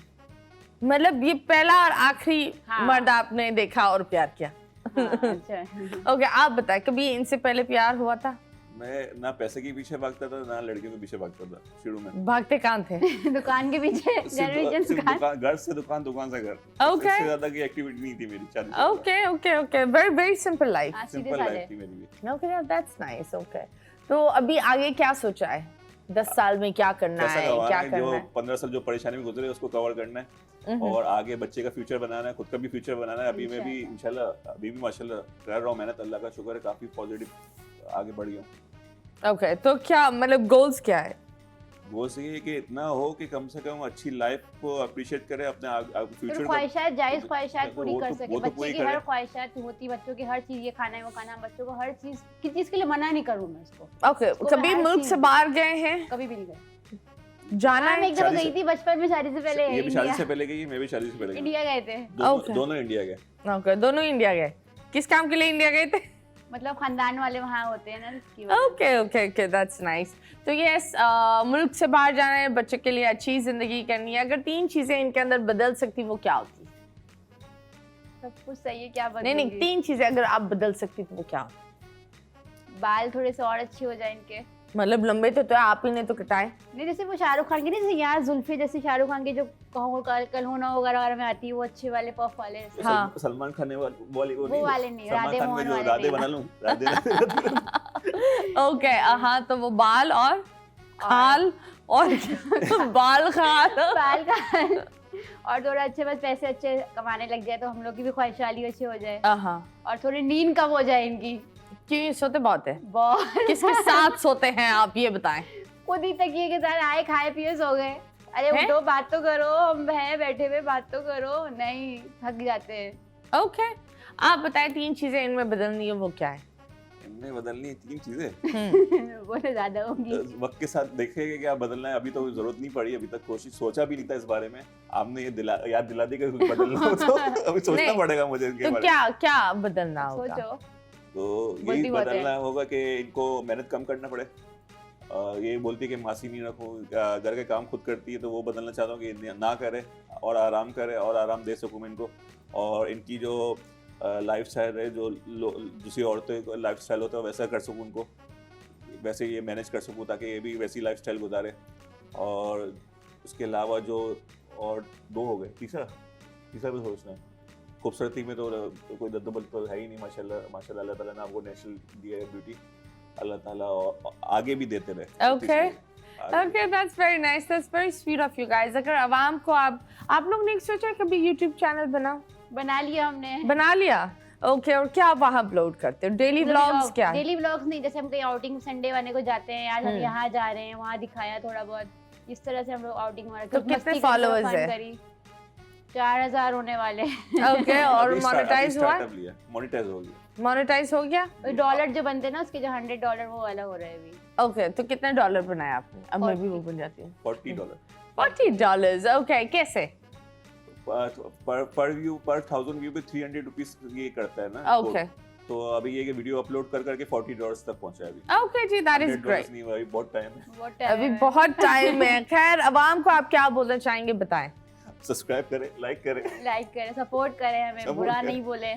[SPEAKER 1] मतलब ये पहला और आखिरी
[SPEAKER 2] हाँ।
[SPEAKER 1] मर्द आपने देखा और प्यार किया?
[SPEAKER 2] हाँ, अच्छा।
[SPEAKER 1] ओके आप बताएं, कभी इनसे पहले प्यार हुआ था?
[SPEAKER 3] मैं ना पैसे के पीछे भागता था ना लड़कियों के पीछे भागता था शुरू में।
[SPEAKER 1] भागते कहाँ थे?
[SPEAKER 2] दुकान के पीछे,
[SPEAKER 3] घर से दुकान, दुकान से घर।
[SPEAKER 1] Okay.
[SPEAKER 3] इससे ज्यादा की एक्टिविटी नहीं थी मेरी शादी से
[SPEAKER 1] okay very simple life.
[SPEAKER 3] Simple life थी मेरी भी।
[SPEAKER 1] Okay that's nice. ओके तो अभी आगे क्या सोचा है? 10 साल में क्या करना
[SPEAKER 3] पैसा
[SPEAKER 1] है,
[SPEAKER 3] कमाना
[SPEAKER 1] क्या
[SPEAKER 3] है,
[SPEAKER 1] करना
[SPEAKER 3] जो
[SPEAKER 1] है?
[SPEAKER 3] 15 साल जो परेशानी में गुजरे उसको कवर करना है और आगे बच्चे का फ्यूचर बनाना है, खुद का भी फ्यूचर बनाना है। अभी मैं भी इंशाल्लाह अभी भी माशाल्लाह कर रहा हूँ मेहनत, अल्लाह का शुक्र है, काफी पॉजिटिव आगे बढ़ गया हूँ।
[SPEAKER 1] ओके तो क्या मतलब गोल्स क्या है?
[SPEAKER 3] गोल्स ये है कि इतना हो कि कम से कम अच्छी लाइफ को अप्रिशिएट करे, अपने फ्यूचर को।
[SPEAKER 2] ख्वाहिशात, जायज ख्वाहिशात पूरी कर सके।
[SPEAKER 3] वो तो
[SPEAKER 2] बच्चे
[SPEAKER 3] पूरी
[SPEAKER 2] की
[SPEAKER 3] करे।
[SPEAKER 2] हर ख्वाहिशात होती, बच्चों की हर चीज, ये खाना है वो खाना, बच्चों को हर चीज की चीज के लिए मना नहीं करूँ मैं इसको।
[SPEAKER 1] ओके
[SPEAKER 2] उसको
[SPEAKER 1] कभी
[SPEAKER 2] मैं हर
[SPEAKER 1] मुल्क
[SPEAKER 2] चीज-
[SPEAKER 1] से बाहर गए हैं?
[SPEAKER 2] कभी भी नहीं गए।
[SPEAKER 1] जाना
[SPEAKER 2] हाँ, मैं
[SPEAKER 1] है?
[SPEAKER 2] एक दफा
[SPEAKER 3] शादी
[SPEAKER 2] गई
[SPEAKER 3] से-
[SPEAKER 2] थी बचपन में, शादी से पहले
[SPEAKER 3] ये भी शादी
[SPEAKER 2] इंडिया,
[SPEAKER 3] से पहले गई, मैं भी शादी से पहले गया।
[SPEAKER 2] इंडिया गए थे।
[SPEAKER 1] Okay.
[SPEAKER 3] दोनों इंडिया गए।
[SPEAKER 1] ओके दोनों इंडिया गए। किस काम के लिए इंडिया गए थे?
[SPEAKER 2] मतलब खानदान वाले वहाँ होते हैं ना, इसकी वजह
[SPEAKER 1] ओके दैट्स नाइस। तो यस मुल्क से बाहर जाना है, बच्चे के लिए अच्छी जिंदगी करनी है। अगर 3 चीजें इनके अंदर बदल सकती वो क्या होती?
[SPEAKER 2] से। सब कुछ सही है, क्या
[SPEAKER 1] नहीं 3 चीजें अगर आप बदल सकती तो वो क्या होती?
[SPEAKER 2] बाल थोड़े से और अच्छे हो जाए इनके।
[SPEAKER 1] मतलब लंबे तो आप ही ने तो कटाए।
[SPEAKER 2] नहीं, जैसे वो शाहरुख खान के नहीं, जैसे यहाँ जुल्फी जैसे शाहरुख खान के जो कहो कल हो ना हो वगैरह में आती है, वो अच्छे वाले पफ वाले।
[SPEAKER 1] हाँ।
[SPEAKER 3] सलमान खान ने वाली
[SPEAKER 2] वो वाले नहीं,
[SPEAKER 3] सलमान
[SPEAKER 2] राधे
[SPEAKER 3] खान में
[SPEAKER 2] मोहन
[SPEAKER 3] जो
[SPEAKER 2] वाले
[SPEAKER 3] राधे
[SPEAKER 2] नहीं।
[SPEAKER 3] बना लूं, राधे।
[SPEAKER 1] ओके हाँ तो वो बाल और खाल और बाल खाल
[SPEAKER 2] बाल का और थोड़ा अच्छे, बस पैसे अच्छे कमाने लग जाए तो हम लोग की भी ख्वाहिशाली अच्छी हो जाए
[SPEAKER 1] हाँ।
[SPEAKER 2] और थोड़ी नींद कम हो जाए इनकी।
[SPEAKER 1] क्यों ये सोते बहुत है?
[SPEAKER 2] बहुत।
[SPEAKER 1] किसके साथ सोते हैं आप ये बताएं?
[SPEAKER 2] खुद ही तकिए के साथ आए, खाए पिए, सो गए। अरे
[SPEAKER 1] हैं?
[SPEAKER 2] उठो, बात तो करो, हम हैं बैठे हुए, बात तो करो। नहीं, थक जाते हैं।
[SPEAKER 1] ओके आप बताएं 3 चीजें इनमें बदलनी है वो क्या है?
[SPEAKER 3] इनमें बदलनी है 3 चीजें।
[SPEAKER 2] वो तो ज्यादा होंगी।
[SPEAKER 3] वक्त के साथ देखेंगे क्या बदलना है। अभी तो जरूरत नहीं पड़ी, अभी तक कोशिश सोचा भी नहीं था इस बारे में। आपने ये याद दिला दी कि कुछ बदलना हो तो अभी सोचना
[SPEAKER 1] नहीं,
[SPEAKER 3] पड़ेगा मुझे इनके
[SPEAKER 1] तो
[SPEAKER 3] बारे में।
[SPEAKER 1] क्या बदलना होगा?
[SPEAKER 2] सोचो।
[SPEAKER 3] तो
[SPEAKER 2] बोलती
[SPEAKER 3] यही
[SPEAKER 2] बहुत है।
[SPEAKER 3] बदलना होगा कि इनको मेहनत कम करना पड़े। ये बोलती है कि मासी नहीं रखो, घर के काम खुद करती है, तो वो बदलना चाहता हूँ कि ना करे और आराम करे और आराम दे सकूँ मैं इनको। और इनकी जो लाइफ स्टाइल है, जो दूसरी औरतों का लाइफ स्टाइल होता है वैसा कर सकूँ उनको, वैसे ये मैनेज कर सकूँ ताकि ये भी वैसी लाइफ स्टाइल गुजारे। और उसके अलावा जो और 2 हो गए, तीसरा भी सोचना है। खूबसूरती में तो कोई दद्दबल तो है ही नहीं, माशाल्लाह अल्लाह ताला ने आपको नेचुरल दिया है ब्यूटी, अल्लाह ताला आगे भी देते रहे।
[SPEAKER 1] Okay, that's very nice. That's very sweet of you guys. अगर आवाम को आप लोग ने सोचा कभी YouTube चैनल
[SPEAKER 2] बना लिया हमने।
[SPEAKER 1] बना लिया? ओके और क्या वहाँ अपलोड करते हो? डेली व्लॉग्स क्या?
[SPEAKER 2] डेली व्लॉग्स नहीं, जैसे हम कहीं आउटिंग संडे वाले को जाते हैं, आज हम
[SPEAKER 1] हम्म।
[SPEAKER 2] यहाँ जा रहे हैं, वहाँ दिखाया थोड़ा बहुत, इस तरह से हम लोग आउटिंग मारते
[SPEAKER 1] तो
[SPEAKER 2] हैं।
[SPEAKER 1] कितने
[SPEAKER 2] मस्ती करी,
[SPEAKER 1] followers
[SPEAKER 2] fun
[SPEAKER 1] है?
[SPEAKER 2] करी। 4000 होने वाले।
[SPEAKER 1] ओके और मोनेटाइज हुआ?
[SPEAKER 3] मोनेटाइज हो गया।
[SPEAKER 1] मोनेटाइज हो गया?
[SPEAKER 2] डॉलर जो बनते हैं ना उसके, जो $100 वो वाला हो रहा है अभी।
[SPEAKER 1] ओके तो कितने डॉलर बनाए आपने? अब मैं भी वो बन जाती हूँ।
[SPEAKER 3] $40
[SPEAKER 1] $40। ओके कैसे?
[SPEAKER 3] पर 1000 व्यू पे 300 रुपीस ये करता है ना।
[SPEAKER 1] ओके
[SPEAKER 3] तो अभी ये वीडियो अपलोड कर करके $40 तक पहुंचा है अभी।
[SPEAKER 1] ओके जी दैट इज
[SPEAKER 3] $100
[SPEAKER 1] ग्रेट।
[SPEAKER 3] नहीं, अभी बहुत टाइम है।
[SPEAKER 2] What
[SPEAKER 1] अभी
[SPEAKER 2] time है?
[SPEAKER 1] बहुत टाइम है। खैर आवाम को आप क्या बोलना चाहेंगे बताएं?
[SPEAKER 3] सब्सक्राइब करें, लाइक करें।
[SPEAKER 2] लाइक करें, सपोर्ट करें, हमें
[SPEAKER 3] Support
[SPEAKER 2] बुरा
[SPEAKER 3] करें।
[SPEAKER 2] नहीं बोले।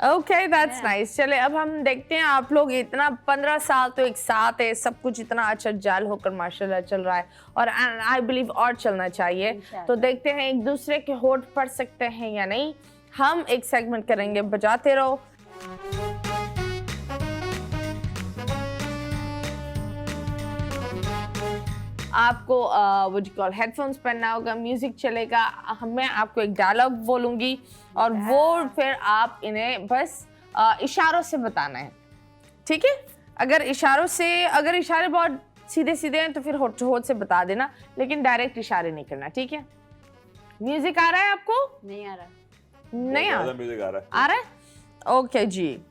[SPEAKER 1] Okay that's nice. चले अब हम देखते हैं, आप लोग इतना 15 साल तो एक साथ है, सब कुछ इतना अच्छा जाल होकर माशाल्लाह चल रहा है और आई बिलीव और चलना चाहिए।
[SPEAKER 2] इंशाल्लाह।
[SPEAKER 1] तो देखते हैं एक दूसरे के होठ पढ़ सकते हैं या नहीं। हम एक सेगमेंट करेंगे, बजाते रहो। आपको वो जो कॉल हेडफोन्स पहनना होगा, म्यूजिक चलेगा, मैं आपको एक डायलॉग बोलूंगी और वो फिर आप इन्हें बस इशारों से बताना है, ठीक है? अगर इशारे बहुत सीधे सीधे हैं तो फिर होठ से होठ से बता देना, लेकिन डायरेक्ट इशारे नहीं करना, ठीक है? म्यूजिक आ रहा है आपको?
[SPEAKER 2] नहीं आ रहा।
[SPEAKER 1] नहीं आ
[SPEAKER 3] ज्यादा म्यूजिक आ रहा है।
[SPEAKER 1] आ रहा है? ओके जी।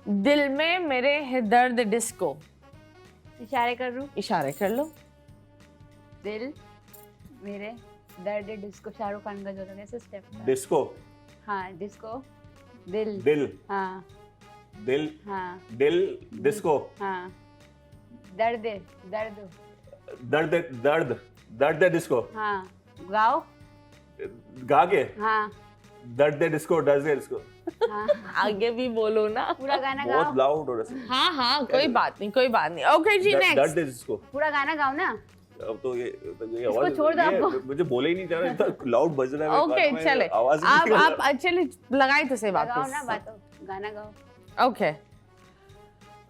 [SPEAKER 1] दिल में मेरे है दर्द डिस्को।
[SPEAKER 2] इशारे कर रूं?
[SPEAKER 1] इशारे कर लो।
[SPEAKER 2] दिल मेरे दर्द डिस्को, शाहरुख खान का जो था कैसे स्टेप था?
[SPEAKER 3] डिस्को,
[SPEAKER 2] हाँ डिस्को, दिल,
[SPEAKER 3] दिल,
[SPEAKER 2] हाँ
[SPEAKER 3] दिल,
[SPEAKER 2] हाँ
[SPEAKER 3] दिल, डिस्को,
[SPEAKER 2] हाँ, दर्द दर्द,
[SPEAKER 3] दर्द, दर्द, दर्द डिस्को,
[SPEAKER 2] हाँ गाओ,
[SPEAKER 3] गा के,
[SPEAKER 2] हाँ
[SPEAKER 3] दर्द डिस्को, दर्द डिस्को।
[SPEAKER 2] हाँ
[SPEAKER 1] आगे भी बोलो ना।
[SPEAKER 2] पूरा गाना गाओ,
[SPEAKER 3] बहुत लाउड हो रहा है।
[SPEAKER 1] हाँ हाँ कोई बात नहीं, कोई बात नहीं। ओके जी
[SPEAKER 3] दर्द
[SPEAKER 1] नेक्स्ट।
[SPEAKER 3] डिस्को।
[SPEAKER 2] पूरा गाना गाओ ना।
[SPEAKER 3] अब तो ये
[SPEAKER 2] इसको
[SPEAKER 3] आवाज
[SPEAKER 2] छोड़ दो
[SPEAKER 3] ये
[SPEAKER 2] आपको।
[SPEAKER 3] मुझे बोले ही नहीं जा रहा, इतना लाउड बज रहा है।
[SPEAKER 1] ओके चले,
[SPEAKER 3] आवाज ही नहीं
[SPEAKER 1] आप चले लगाई तो सही
[SPEAKER 2] गाओ ना,
[SPEAKER 1] वापस।
[SPEAKER 2] बातों गाना गाओ।
[SPEAKER 1] ओके।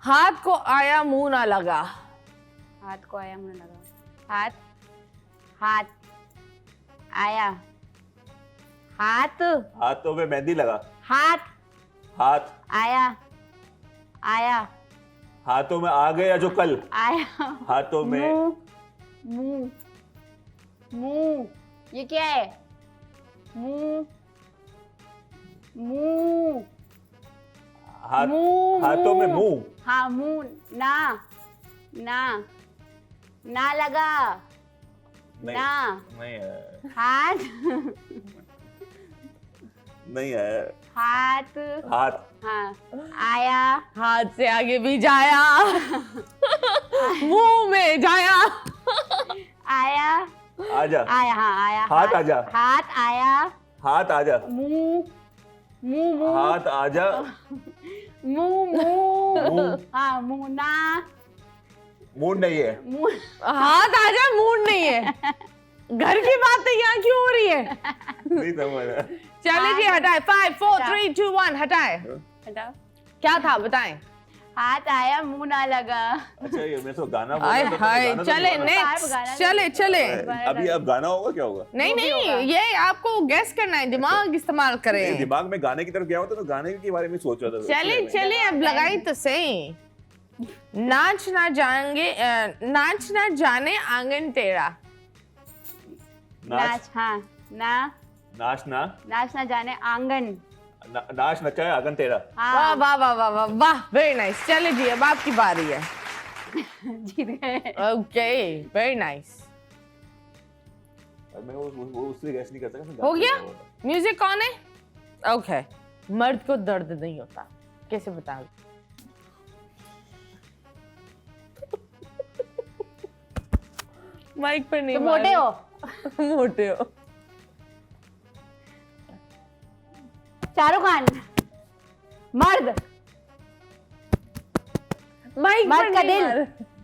[SPEAKER 1] हाथ को आया मुंह ना लगा।
[SPEAKER 2] हाथ को आया मुंह लगा, हाथ, हाथ आया, हाथ,
[SPEAKER 3] हाथों में मेहंदी लगा,
[SPEAKER 2] हाथ
[SPEAKER 3] हाथ
[SPEAKER 2] आया, आया,
[SPEAKER 3] हाथों में आ गया जो कल,
[SPEAKER 2] आया,
[SPEAKER 3] हाथों में
[SPEAKER 2] मुंह, मुंह, मुंह, ये क्या है? मुंह, मुंह,
[SPEAKER 3] हाथ,
[SPEAKER 2] मुंह,
[SPEAKER 3] हाथों में मुंह,
[SPEAKER 2] हाँ मुंह, ना, ना, ना लगा,
[SPEAKER 3] नहीं
[SPEAKER 2] ना,
[SPEAKER 3] नहीं है,
[SPEAKER 2] हाथ,
[SPEAKER 3] नहीं है,
[SPEAKER 2] हाथ,
[SPEAKER 3] हाथ,
[SPEAKER 2] हाँ आया,
[SPEAKER 1] हाथ से आगे भी जाया, मुंह में जाया।
[SPEAKER 2] आया,
[SPEAKER 3] आजा,
[SPEAKER 2] आया, हाँ आया,
[SPEAKER 3] हाथ आजा,
[SPEAKER 2] हाथ आया,
[SPEAKER 3] हाथ आजा,
[SPEAKER 2] मुंह, मुंह, मुंह,
[SPEAKER 3] हाथ आजा,
[SPEAKER 2] मुंह, मुंह,
[SPEAKER 3] मुंह,
[SPEAKER 2] हाँ मुंह, ना,
[SPEAKER 3] मूड नहीं है,
[SPEAKER 2] मुंह,
[SPEAKER 1] हाथ आजा, मूड नहीं है। घर की बातें यहाँ क्यों हो रही है?
[SPEAKER 3] नहीं समझ।
[SPEAKER 1] चले जी हटाए। 5 4 3 2 1 हटाए।
[SPEAKER 2] हटाओ।
[SPEAKER 1] क्या था बताएं?
[SPEAKER 2] हाथ आया मुंह ना लगा।
[SPEAKER 3] अच्छा ये मैं तो गाना बोल
[SPEAKER 1] हाय
[SPEAKER 3] रहा था, तो
[SPEAKER 1] हाय
[SPEAKER 3] गाना तो
[SPEAKER 1] चले
[SPEAKER 3] नहीं गाना।
[SPEAKER 2] गाना
[SPEAKER 1] नेक्स्ट। चले चले।
[SPEAKER 3] अभी अब गाना होगा क्या होगा?
[SPEAKER 1] नहीं
[SPEAKER 2] वो भी होगा।
[SPEAKER 1] नहीं, ये आपको गेस करना है, दिमाग इस्तेमाल
[SPEAKER 3] नहीं,
[SPEAKER 1] करें।
[SPEAKER 3] दिमाग में गाने की तरफ गया होता तो गाने के बारे में सोच रहा था।
[SPEAKER 1] चले
[SPEAKER 3] इसलिए
[SPEAKER 1] चले अब लगाई तो सही। नाच ना जाने आंगन तेरा।
[SPEAKER 3] नाच,
[SPEAKER 2] हाँ ना,
[SPEAKER 3] नाच ना,
[SPEAKER 2] नाच ना जाने आंगन।
[SPEAKER 3] नाच नचाए आंगन तेरा।
[SPEAKER 1] वाह
[SPEAKER 2] हाँ
[SPEAKER 1] वाह वाह वाह वाह वाह, वेरी नाइस। चले जी अब आपकी बारी है।
[SPEAKER 2] जीत गए।
[SPEAKER 1] Okay very nice.
[SPEAKER 3] मैं वो उससे गैस नहीं कर सकता।
[SPEAKER 1] हो गया? म्यूजिक कौन है? ओके। मर्द को दर्द नहीं होता, कैसे बताओ? माइक पर नहीं।
[SPEAKER 2] तो मोटे हो,
[SPEAKER 1] मोटे हो।
[SPEAKER 2] शाहरुख खान। मर्द,
[SPEAKER 1] माइक
[SPEAKER 2] मर्द का दिल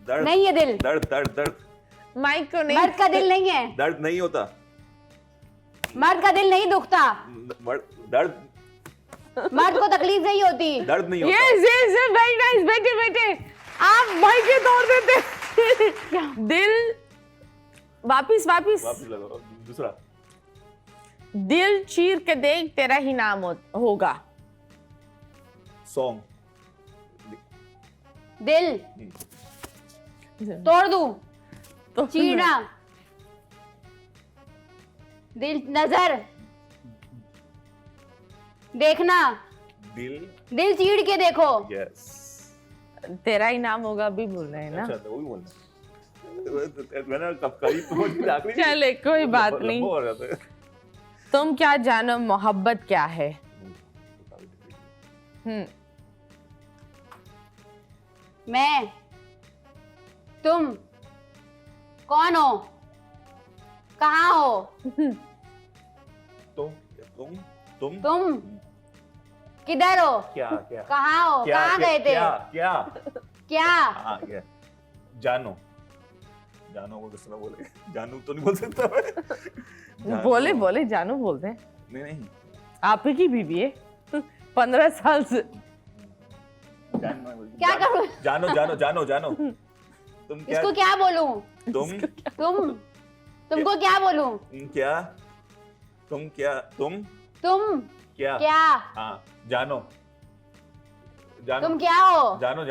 [SPEAKER 3] दर्द
[SPEAKER 2] नहीं है, दिल
[SPEAKER 3] दर्द दर्द दर्द
[SPEAKER 1] माइक को नहीं।
[SPEAKER 2] मर्द का दिल नहीं है,
[SPEAKER 3] दर्द नहीं होता।
[SPEAKER 2] मर्द का दिल नहीं दुखता,
[SPEAKER 3] दर्द
[SPEAKER 2] मर्द को तकलीफ नहीं होती।
[SPEAKER 3] दर्द नहीं होता।
[SPEAKER 1] Yes yes very nice. बेटे बेटे आप माइक के तोड़ देते। दिल वापिस वापिस।
[SPEAKER 3] वापस लगाओ दूसरा।
[SPEAKER 1] दिल चीर के देख तेरा ही नाम होगा।
[SPEAKER 3] सॉन्ग
[SPEAKER 2] दिल तोड़ दूं,
[SPEAKER 1] तो
[SPEAKER 2] चीरना, दिल, नजर, देखना,
[SPEAKER 3] दिल।
[SPEAKER 2] दिल चीर के देखो।
[SPEAKER 3] यस।
[SPEAKER 1] तेरा ही नाम होगा भी बोल रहे हैं ना।
[SPEAKER 3] अच्छा तो वही बोलना। मैंने कब करीब पहुंच आखिरी।
[SPEAKER 1] चले कोई बात
[SPEAKER 3] लंबा
[SPEAKER 1] नहीं।
[SPEAKER 3] हो रहा था।
[SPEAKER 1] तुम क्या जानो मोहब्बत क्या है?
[SPEAKER 2] मैं, तुम कौन हो, कहाँ हो, तुम किधर हो?
[SPEAKER 3] क्या क्या
[SPEAKER 2] कहाँ हो?
[SPEAKER 3] क्या
[SPEAKER 2] कहाँ
[SPEAKER 3] क्या
[SPEAKER 2] गए थे?
[SPEAKER 3] क्या
[SPEAKER 2] क्या?
[SPEAKER 3] हाँ क्या जानो को किस तरह बोले जानू तो नहीं बोल सकता मैं जानो।
[SPEAKER 1] बोले बोले जानू बोलते हैं।
[SPEAKER 3] नहीं
[SPEAKER 1] आप ही की बीवी है 15 साल से।
[SPEAKER 2] क्या करूं?
[SPEAKER 3] जानो तुम क्या
[SPEAKER 2] इसको क्या बोलूं? तुमको क्या बोलूं?
[SPEAKER 3] तुम क्या
[SPEAKER 2] क्या?
[SPEAKER 3] हाँ जानो
[SPEAKER 2] तुम क्या हो?
[SPEAKER 3] जानो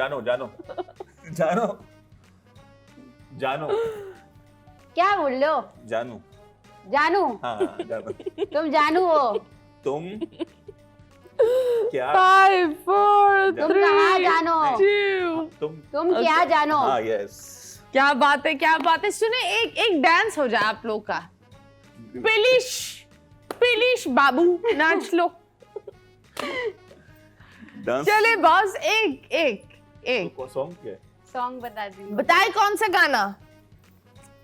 [SPEAKER 2] क्या बोल रहे हो? जानू?
[SPEAKER 3] हाँ जानो
[SPEAKER 2] तुम जानू हो?
[SPEAKER 3] तुम क्या
[SPEAKER 1] 5 4
[SPEAKER 2] तुम कहाँ जानो?
[SPEAKER 1] 2
[SPEAKER 2] तुम क्या जानो?
[SPEAKER 3] हाँ यस
[SPEAKER 1] क्या बात है। सुने एक डांस हो जाए आप लोग का। पिलिश बाबू नाच लो।
[SPEAKER 3] डांस
[SPEAKER 1] चले बॉस एक
[SPEAKER 3] सॉन्ग क्या है?
[SPEAKER 2] सॉन्ग बता दी।
[SPEAKER 1] बताए कौन सा गाना?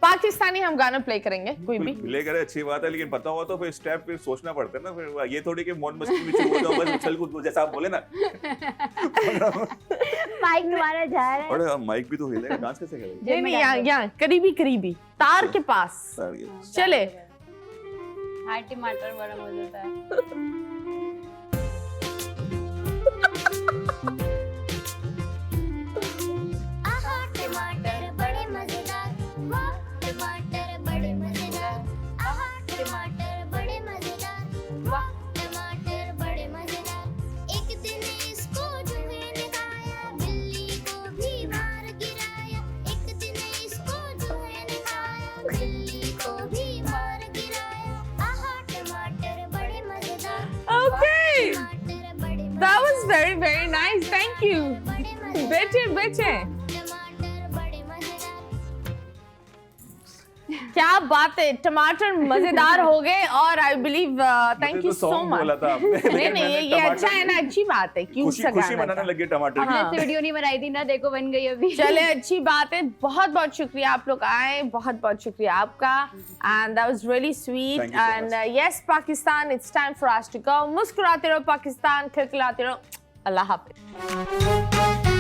[SPEAKER 1] पाकिस्तानी हम गाना प्ले करेंगे कोई भी।
[SPEAKER 3] प्ले करे अच्छी बात है, लेकिन पता हुआ तो फिर स्टेप फिर सोचना पड़ता है ना। फिर ये थोड़ी कि मौन मस्ती में चुप हो जाओ बस उछल कूद जैसा आप बोले ना।
[SPEAKER 2] माइक तुम्हारा जा रहा है।
[SPEAKER 3] अरे माइक भी तो हिलेगा, डांस कैसे करेगा?
[SPEAKER 1] नहीं यहाँ करीबी तार के पास चले।
[SPEAKER 2] हाँ टमाटर बड़ा मजा आता है।
[SPEAKER 5] आहा टमाटर बड़े मजेदार, वाह टमाटर बड़े मजेदार। आहा टमाटर बड़े मजेदार, वाह टमाटर बड़े मजेदार। एक दिन इसको चूहे ने खाया, बिल्ली को भी मार गिराया। एक दिन इसको चूहे ने खाया, बिल्ली को भी मार गिराया। आहा टमाटर बड़े मजेदार,
[SPEAKER 1] Okay,
[SPEAKER 5] टमाटर बड़े
[SPEAKER 1] that was very nice. Thank you. बेचे
[SPEAKER 5] टमाटर बड़े मजेदार।
[SPEAKER 1] क्या बात है। टमाटर मजेदार हो गए और I believe thank you so much.
[SPEAKER 3] बोला था आपने।
[SPEAKER 1] नहीं ये अच्छा है ना, अच्छी बात है। क्यों सा
[SPEAKER 3] खुशी
[SPEAKER 1] गाना
[SPEAKER 3] मनाने
[SPEAKER 1] था।
[SPEAKER 3] लगे टमाटर की।
[SPEAKER 2] हमने वीडियो नहीं बनाई थी ना, देखो बन गई अभी।
[SPEAKER 1] चले अच्छी बात है। बहुत शुक्रिया आप लोग आए, बहुत शुक्रिया आपका। And that was really sweet.
[SPEAKER 3] Thank you so
[SPEAKER 1] and yes Pakistan, it's time for us to go. मुस्कुराते रहो पाकिस्तान, खिलखिलाते रहो। अल्लाह हाफिज।